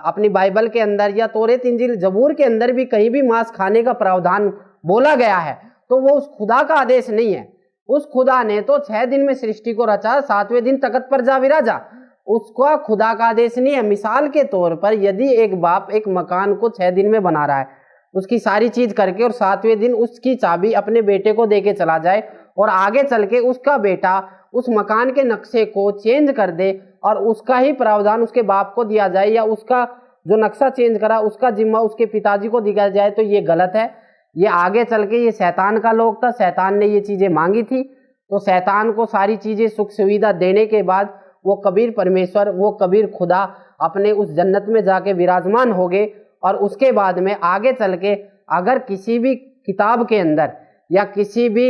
Speaker 2: अपनी बाइबल के अंदर या तौरात, इंजील, जबूर के अंदर भी कहीं भी मांस खाने का प्रावधान बोला गया है तो वो उस खुदा का आदेश नहीं है। उस खुदा ने तो 6 दिन में सृष्टि को रचा, 7वें दिन तख्त पर जा विराजा, उसका खुदा का आदेश नहीं है। मिसाल के तौर पर यदि एक बाप एक मकान को 6 दिन में बना रहा है, उसकी सारी चीज करके, और 7वें दिन उसकी चाबी अपने बेटे को देके चला जाए और आगे चल के उसका बेटा उस मकान के नक्शे को चेंज कर दे और उसका ही प्रावधान उसके बाप को दिया जाए या उसका जो नक्शा चेंज करा उसका जिम्मा उसके पिताजी को दिया जाए, तो ये गलत है। ये आगे चल के ये शैतान का लोग था, शैतान ने ये चीजें मांगी थी। तो शैतान को सारी चीजें सुख सुविधा देने के बाद वो कबीर परमेश्वर, वो कबीर खुदा अपने उस जन्नत में जाके विराजमान हो गए। और उसके बाद में आगे चल के अगर किसी भी किताब के अंदर या किसी भी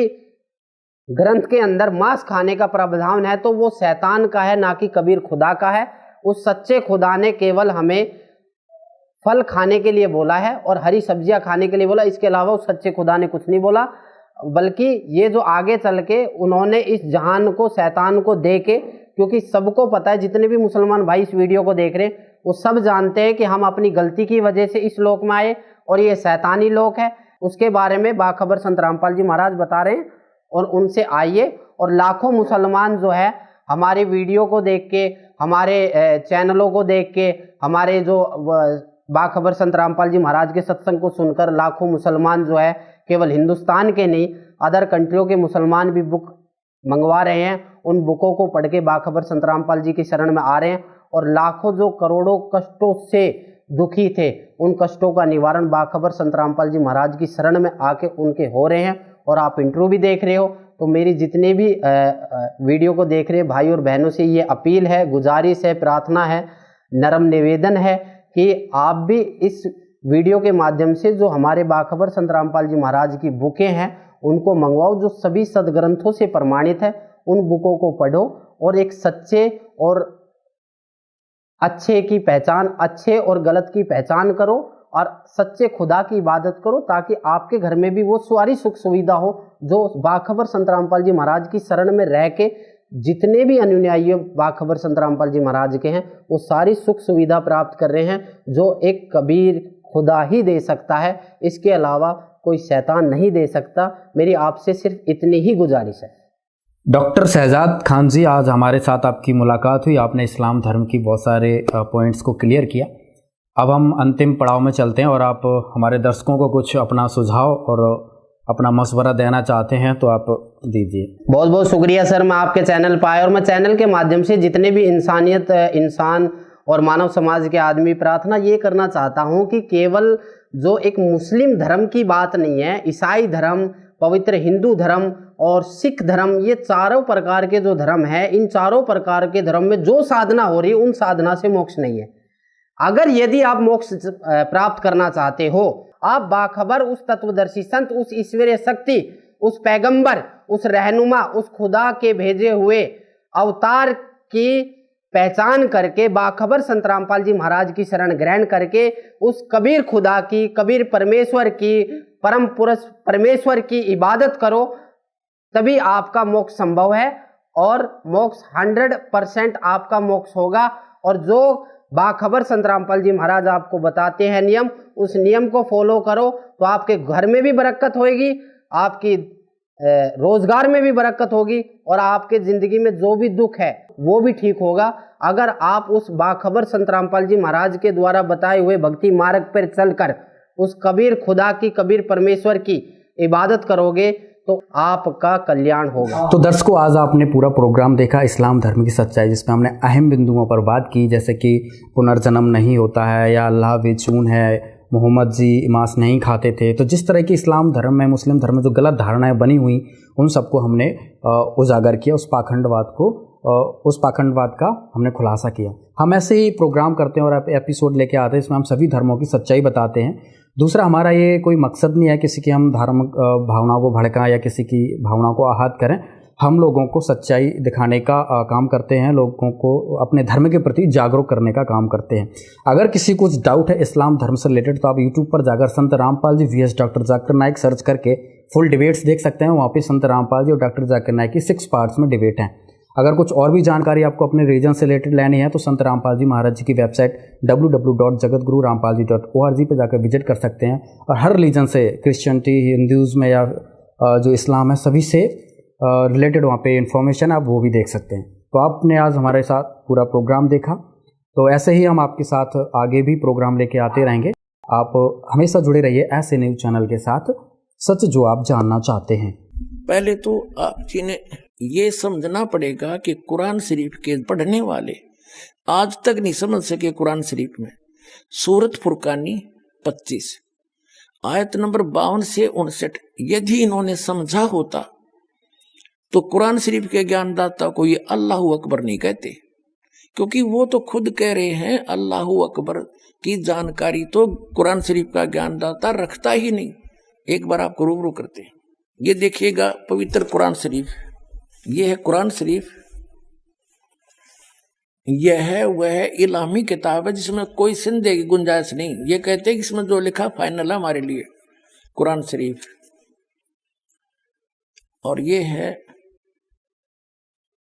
Speaker 2: ग्रंथ के अंदर मांस खाने का प्रावधान है तो वो शैतान का है, ना कि कबीर खुदा का है। उस सच्चे खुदा ने केवल हमें फल खाने के लिए बोला है और हरी सब्जियां खाने के लिए बोला, इसके अलावा उस सच्चे खुदा ने कुछ नहीं बोला। बल्कि ये जो आगे चल के उन्होंने इस जहान को शैतान को दे के, क्योंकि सबको पता है, जितने भी मुसलमान भाई इस वीडियो को देख रहे हैं वो सब जानते हैं कि हम अपनी गलती की वजह से इस लोक में आए और ये शैतानी लोक है। उसके बारे में बाखबर संत रामपाल जी महाराज बता रहे हैं और उनसे आइए। और लाखों मुसलमान जो है हमारे वीडियो को देख के, हमारे चैनलों को देख के, हमारे जो बाखबर संत रामपाल जी महाराज के सत्संग को सुनकर लाखों मुसलमान जो है, केवल हिंदुस्तान के नहीं अदर कंट्रियों के मुसलमान भी बुक मंगवा रहे हैं। उन बुकों को पढ़ के बाखबर संत रामपाल जी की शरण में आ रहे हैं और लाखों जो करोड़ों कष्टों से दुखी थे उन कष्टों का निवारण बाखबर संत रामपाल जी महाराज की शरण में आके उनके हो रहे हैं। और आप इंटरव्यू भी देख रहे हो, तो मेरी जितने भी वीडियो को देख रहे भाई और बहनों से ये अपील है, गुजारिश है, प्रार्थना है, नरम निवेदन है कि आप भी इस वीडियो के माध्यम से जो हमारे बाखबर संत रामपाल जी महाराज की बुकें हैं उनको मंगवाओ, जो सभी सदग्रंथों से प्रमाणित है। उन बुकों को पढ़ो और एक सच्चे और अच्छे की पहचान, अच्छे और गलत की पहचान करो और सच्चे खुदा की इबादत करो, ताकि आपके घर में भी वो सारी सुख सुविधा हो जो बाखबर संत रामपाल जी महाराज की शरण में रह के जितने भी अनुयायी बाखबर संत रामपाल जी महाराज के हैं वो सारी सुख सुविधा प्राप्त कर रहे हैं, जो एक कबीर खुदा ही दे सकता है। इसके अलावा कोई शैतान नहीं दे सकता। मेरी आपसे सिर्फ इतनी ही गुजारिश है।
Speaker 1: डॉक्टर शहजाद खान जी, आज हमारे साथ आपकी मुलाकात हुई, आपने इस्लाम धर्म की बहुत सारे पॉइंट्स को क्लियर किया। अब हम अंतिम पड़ाव में चलते हैं और आप हमारे दर्शकों को कुछ अपना सुझाव और अपना मशवरा देना चाहते हैं तो आप दीजिए।
Speaker 2: बहुत बहुत शुक्रिया सर, मैं आपके चैनल पर आया और मैं चैनल के माध्यम से जितने भी इंसान और मानव समाज के आदमी, प्रार्थना ये करना चाहता हूँ कि केवल जो एक मुस्लिम धर्म की बात नहीं है, ईसाई धर्म, पवित्र हिंदू धर्म और सिख धर्म, ये चारों प्रकार के जो धर्म है, इन चारों प्रकार के धर्म में जो साधना हो रही है उन साधना से मोक्ष नहीं है। अगर यदि आप मोक्ष प्राप्त करना चाहते हो, आप बाखबर उस तत्वदर्शी संत, उस ईश्वरीय शक्ति, उस पैगंबर, उस रहनुमा, उस खुदा के भेजे हुए अवतार की पहचान करके, बाखबर संत रामपाल जी महाराज की शरण ग्रहण करके, उस कबीर खुदा की, कबीर परमेश्वर की, परम पुरुष परमेश्वर की इबादत करो, तभी आपका मोक्ष संभव है और मोक्ष 100% आपका मोक्ष होगा। और जो बाखबर संत रामपाल जी महाराज आपको बताते हैं नियम, उस नियम को फॉलो करो तो आपके घर में भी बरकत होगी, आपकी रोजगार में भी बरकत होगी और आपके जिंदगी में जो भी दुख है वो भी ठीक होगा। अगर आप उस बाखबर संत रामपाल जी महाराज के द्वारा बताए हुए भक्ति मार्ग पर चलकर उस कबीर खुदा की, कबीर परमेश्वर की इबादत करोगे तो आपका कल्याण होगा।
Speaker 1: तो दर्शकों, आज आपने पूरा प्रोग्राम देखा इस्लाम धर्म की सच्चाई, जिसमें हमने अहम बिंदुओं पर बात की, जैसे कि पुनर्जन्म नहीं होता है या अल्लाह बेचून है, मोहम्मद जी मांस नहीं खाते थे। तो जिस तरह की इस्लाम धर्म में, मुस्लिम धर्म में जो गलत धारणाएं बनी हुई, उन सबको हमने उजागर किया, उस पाखंडवाद का हमने खुलासा किया। हम ऐसे ही प्रोग्राम करते हैं और एपिसोड लेके आते हैं, इसमें हम सभी धर्मों की सच्चाई बताते हैं। दूसरा, हमारा ये कोई मकसद नहीं है किसी की हम धार्मिक भावनाओं को भड़काएं या किसी की भावनाओं को आहत करें। हम लोगों को सच्चाई दिखाने का काम करते हैं, लोगों को अपने धर्म के प्रति जागरूक करने का काम करते हैं। अगर किसी को कुछ डाउट है इस्लाम धर्म से रिलेटेड तो आप यूट्यूब पर जाकर संत Rampal ji VS doctor Zakir Naik search करके फुल डिबेट्स देख सकते हैं। वहाँ पे संत रामपाल जी और डॉक्टर जाकिर नाइक की 6 पार्ट्स में डिबेट हैं। अगर कुछ और भी जानकारी आपको अपने रीजन से रिलेटेड लेनी है तो संत रामपाल जी महाराज जी की वेबसाइट www.jagatgururampalji.org पे जाकर विजिट कर सकते हैं। और हर रिलीजन से, क्रिश्चियनिटी, हिंदुज़म या जो इस्लाम है, सभी से रिलेटेड वहाँ पे इंफॉर्मेशन आप वो भी देख सकते हैं। तो आपने आज हमारे साथ पूरा प्रोग्राम देखा, तो ऐसे ही हम आपके साथ आगे भी प्रोग्राम लेके आते रहेंगे। आप हमेशा जुड़े रहिए ऐसे न्यूज़ चैनल के साथ, सच जो आप जानना चाहते हैं।
Speaker 3: पहले तो आप जी ने ये समझना पड़ेगा कि कुरान शरीफ के पढ़ने वाले आज तक नहीं समझ सके कुरान शरीफ में सूरत फुरकानी 25 आयत नंबर 52 से 59 यदि इन्होंने समझा होता तो कुरान शरीफ के ज्ञानदाता को ये अल्लाहू अकबर नहीं कहते, क्योंकि वो तो खुद कह रहे हैं अल्लाहू अकबर की जानकारी तो कुरान शरीफ का ज्ञानदाता रखता ही नहीं। एक बार आपको रूबरू करते हैं, ये देखिएगा पवित्र कुरान शरीफ, ये है कुरान शरीफ, यह है वह इलामी किताब है जिसमें कोई संदेह की गुंजाइश नहीं। ये कहते हैं कि इसमें जो लिखा फाइनल है हमारे लिए, कुरान शरीफ। और ये है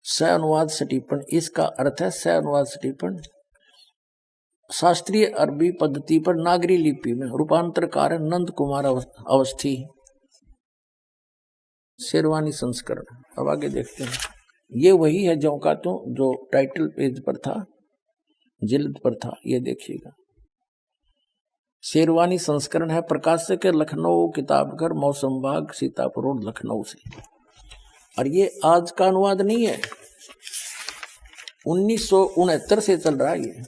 Speaker 3: सह अनुवाद सटीपन, इसका अर्थ है सह अनुवाद सटीपन, शास्त्रीय अरबी पद्धति पर नागरी लिपि में रूपांतरकार है नंद कुमार अवस्थी, शेरवानी संस्करण। अब आगे देखते हैं, ये वही है जो का तो जो टाइटल पेज पर था, जिल्द पर था, ये देखिएगा शेरवानी संस्करण है, प्रकाशक है लखनऊ किताबघर, मौसम बाग, सीतापुर रोड, लखनऊ से। और ये आज का अनुवाद नहीं है, 1969 से चल रहा है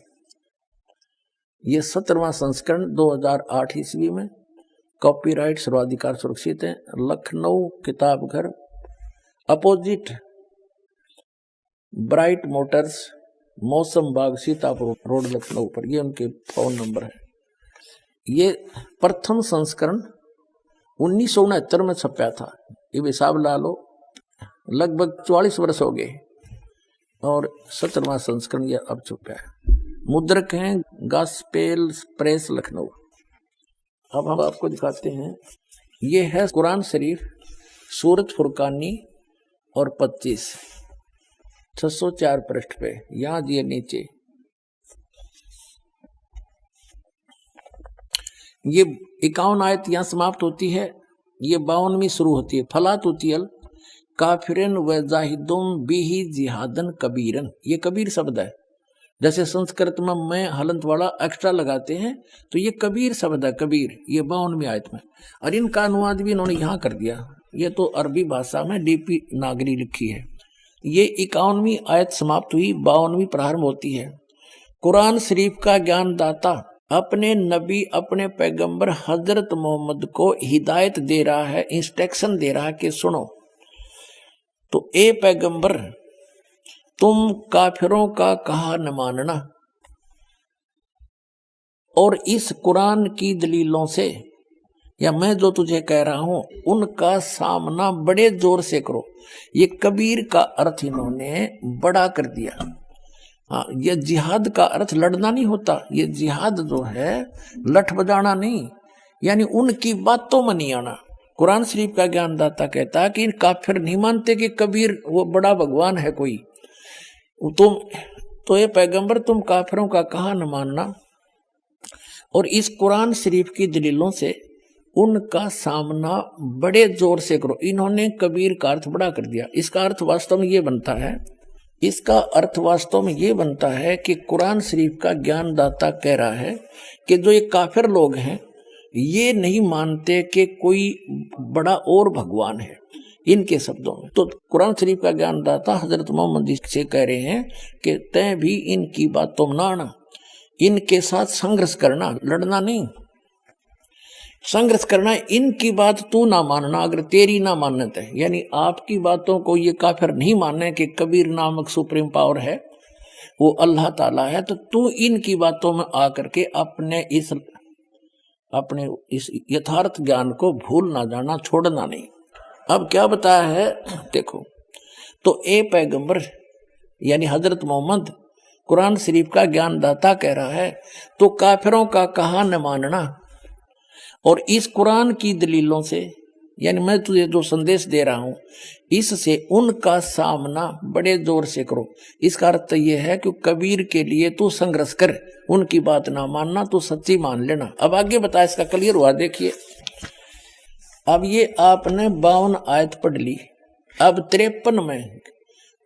Speaker 3: ये 17वां संस्करण 2008 ईस्वी में, कॉपीराइट सर्वाधिकार सुरक्षित है। Lucknow Kitabghar, opposite bright Motors, मौसम बाग, सीतापुर रोड, लखनऊ पर। ये उनके फोन नंबर है। ये प्रथम संस्करण 1969 में छपा था, ये हिसाब ला लो, लगभग 44 वर्ष हो गए। और 17वां संस्करण ये अब छपा है। मुद्रक हैं गॉस्पेल प्रेस, लखनऊ। अब हम आपको दिखाते हैं, ये है कुरान शरीफ सूरत फुरकानी और 25 604 पृष्ठ पे, यहाँ दिए नीचे। ये 51 आयत यहाँ समाप्त होती है, ये 52वीं शुरू होती है। फलात उतियल काफिरन व जाहिदुम बिही जिहादन कबीरन, ये कबीर शब्द है। जैसे संस्कृत में मैं हलंत वाला एक्स्ट्रा लगाते हैं, तो ये कबीर शब्द है, कबीर, ये 52वीं आयत में, और इनका अनुवाद भी इन्होंने यहाँ कर दिया। ये तो अरबी भाषा में डीपी नागरी लिखी है। ये 51वीं आयत समाप्त हुई, 52वीं प्रारंभ होती है। कुरान शरीफ का ज्ञानदाता अपने नबी, अपने पैगंबर हजरत मोहम्मद को हिदायत दे रहा है, इंस्ट्रक्शन दे रहा है कि सुनो, तो ए पैगंबर, तुम काफिरों का कहा न मानना, और इस कुरान की दलीलों से, या मैं जो तुझे कह रहा हूं, उनका सामना बड़े जोर से करो। ये कबीर का अर्थ इन्होंने बड़ा कर दिया। हाँ, ये जिहाद का अर्थ लड़ना नहीं होता, ये जिहाद जो है लठ बजाना नहीं, यानी उनकी बातों में नहीं आना। कुरान शरीफ का ज्ञानदाता कहता है कि इन काफिर नहीं मानते कि कबीर वो बड़ा भगवान है कोई, तुम तो ये पैगंबर तुम काफिरों का कहा न मानना, और इस कुरान शरीफ की दलीलों से उनका सामना बड़े जोर से करो। इन्होंने कबीर का अर्थ बड़ा कर दिया। इसका अर्थ वास्तव में ये बनता है, इसका अर्थ वास्तव में ये बनता है कि कुरान शरीफ का ज्ञानदाता कह रहा है कि जो ये काफिर लोग हैं ये नहीं मानते कि कोई बड़ा और भगवान है, इनके शब्दों में। तो कुरान शरीफ का ज्ञानदाता हजरत मोहम्मद जी से कह रहे हैं कि तय भी इनकी बातों में ना आना, इनके साथ संघर्ष करना, लड़ना नहीं, संघर्ष करना, इनकी बात तू ना मानना अगर तेरी ना मान्यत है, यानी आपकी बातों को ये काफिर नहीं माने कि कबीर नामक सुप्रीम पावर है, वो अल्लाह ताला है, तो तू इनकी बातों में आकर के अपने इस यथार्थ ज्ञान को भूल ना जाना, छोड़ना नहीं। अब क्या बताया है देखो, तो ए पैगंबर यानी हजरत मोहम्मद कुरान शरीफ का ज्ञानदाता कह रहा है, तो काफिरों का कहा न मानना, और इस कुरान की दलीलों से, यानी मैं तुझे जो संदेश दे रहा हूं, इससे उनका सामना बड़े जोर से करो। इसका अर्थ यह है कि कबीर के लिए तू संघर्ष कर, उनकी बात ना मानना, तू सच्ची मान लेना। अब आगे बता, इसका क्लियर हुआ देखिए। अब ये आपने 52 आयत पढ़ ली। अब 53 में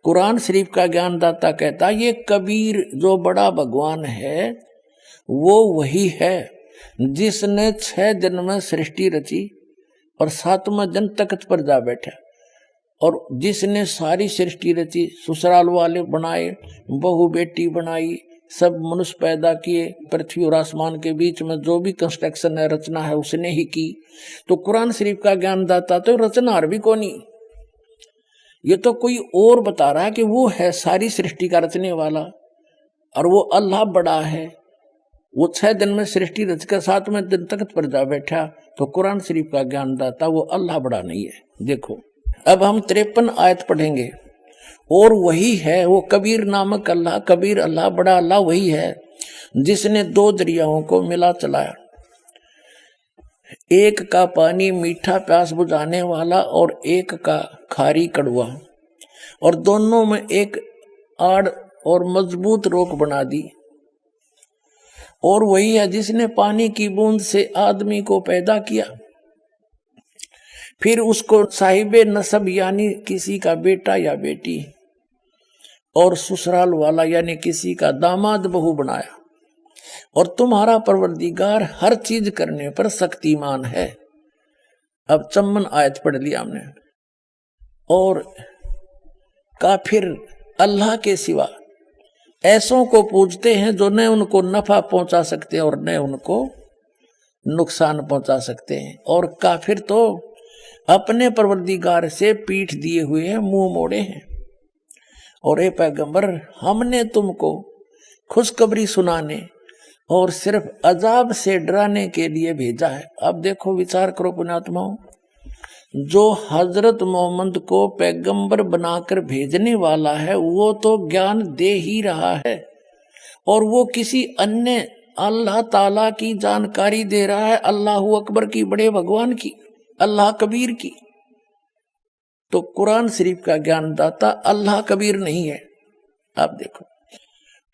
Speaker 3: कुरान शरीफ का ज्ञानदाता कहता ये कबीर जो बड़ा भगवान है वो वही है जिसने 6 दिन में सृष्टि रची और 7वें दिन तख्त पर जा बैठा, और जिसने सारी सृष्टि रची, ससुराल वाले बनाए, बहू बेटी बनाई, सब मनुष्य पैदा किए, पृथ्वी और आसमान के बीच में जो भी कंस्ट्रक्शन है, रचना है, उसने ही की। तो कुरान शरीफ का ज्ञानदाता तो रचनार भी कौन, ये तो कोई और बता रहा है कि वो है सारी सृष्टि का रचने वाला, और वो अल्लाह बड़ा है, वो 6 दिन में सृष्टि रचकर 7वें दिन तख्त पर जा बैठा। तो कुरान शरीफ का ज्ञानदाता वो अल्लाह बड़ा नहीं है। देखो अब हम 53 आयत पढ़ेंगे, और वही है वो कबीर नामक अल्लाह, कबीर अल्लाह, बड़ा अल्लाह वही है जिसने 2 दरियाओं को मिला चलाया, एक का पानी मीठा प्यास बुझाने वाला और एक का खारी कड़वा, और दोनों में एक आड़ और मजबूत रोक बना दी। और वही है जिसने पानी की बूंद से आदमी को पैदा किया, फिर उसको साहिबे नसब यानी किसी का बेटा या बेटी, और ससुराल वाला यानी किसी का दामाद बहू बनाया, और तुम्हारा परवरदिगार हर चीज करने पर शक्तिमान है। अब 54 आयत पढ़ लिया हमने। और काफिर अल्लाह के सिवा ऐसों को पूजते हैं जो न उनको नफा पहुंचा सकते और न उनको नुकसान पहुंचा सकते हैं, और काफिर तो अपने परवरदिगार से पीठ दिए हुए हैं, मुंह मोड़े हैं। और ए पैगंबर, हमने तुमको खुशखबरी सुनाने और सिर्फ अजाब से डराने के लिए भेजा है। अब देखो, विचार करो पुण्यात्माओं, जो हजरत मोहम्मद को पैगंबर बनाकर भेजने वाला है वो तो ज्ञान दे ही रहा है, और वो किसी अन्य अल्लाह ताला की जानकारी दे रहा है, अल्लाह अकबर की, बड़े भगवान की, अल्लाह कबीर की। तो कुरान शरीफ का ज्ञानदाता अल्लाह कबीर नहीं है। आप देखो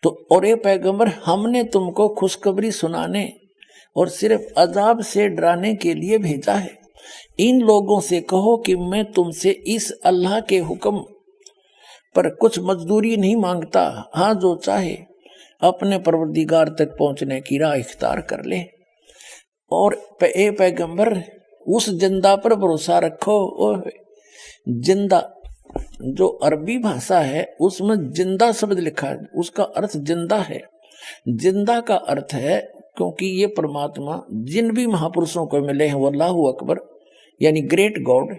Speaker 3: तो, और ये पैगंबर, हमने तुमको खुशखबरी सुनाने और सिर्फ अजाब से डराने के लिए भेजा है। इन लोगों से कहो कि मैं तुमसे इस अल्लाह के हुक्म पर कुछ मजदूरी नहीं मांगता, हाँ जो चाहे अपने परवरदिगार तक पहुंचने की राह इख्तियार कर ले। और ए पैगंबर उस जिंदा पर भरोसा रखो। और जिंदा जो अरबी भाषा है उसमें जिंदा शब्द लिखा है, उसका अर्थ जिंदा है। जिंदा का अर्थ है क्योंकि ये परमात्मा जिन भी महापुरुषों को मिले हैं वो अल्लाहु अकबर यानी ग्रेट गॉड,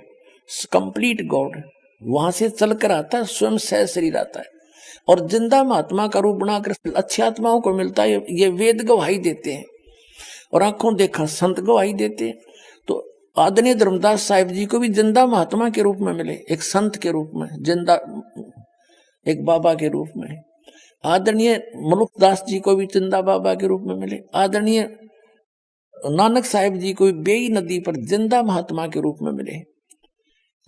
Speaker 3: कंप्लीट गॉड, वहां से चलकर आता है, स्वयं सह शरीर आता है। और जिंदा महात्मा का रूप बनाकर अच्छी आत्माओं को मिलता है। ये वेद गवाही देते हैं और आंखों देखा संत गवाही देते हैं। तो आदरणीय धर्मदास साहिब जी को भी जिंदा महात्मा के रूप में मिले, एक संत के रूप में, जिंदा एक बाबा के रूप में। आदरणीय मलुकदास जी को भी जिंदा बाबा के रूप में मिले। आदरणीय नानक साहिब जी को भी बेई नदी पर जिंदा महात्मा के रूप में मिले।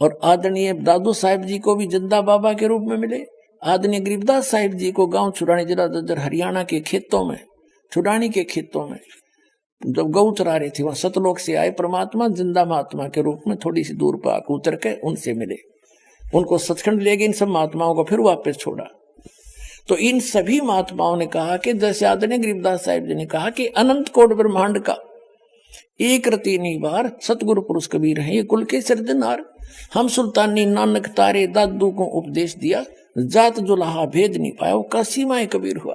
Speaker 3: और आदरणीय दादू साहिब जी को भी जिंदा बाबा के रूप में मिले। आदरणीय गरीबदास साहिब जी को गांव छुड़ानी जिला ददर हरियाणा के खेतों में, छुड़ानी के खेतों में जब गौ चरा रहे थे, वहां सतलोक से आए परमात्मा जिंदा महात्मा के रूप में थोड़ी सी दूर पर आकर उतर के उनसे मिले। उनको सचखंड ले गए, इन सब महात्माओं को फिर वापस छोड़ा। तो इन सभी महात्माओं ने कहा कि जैसे आदरणीय गरीबदास साहिब जी ने कहा कि अनंत कोट ब्रह्मांड का एक रति निबार सतगुरु पुरुष कबीर है, ये कुल के सिरजनहार। हम सुल्तानी नानक तारे दादू को उपदेश दिया, जात जुलाहा भेद नहीं पाया, वो कासी माए कबीर हुआ।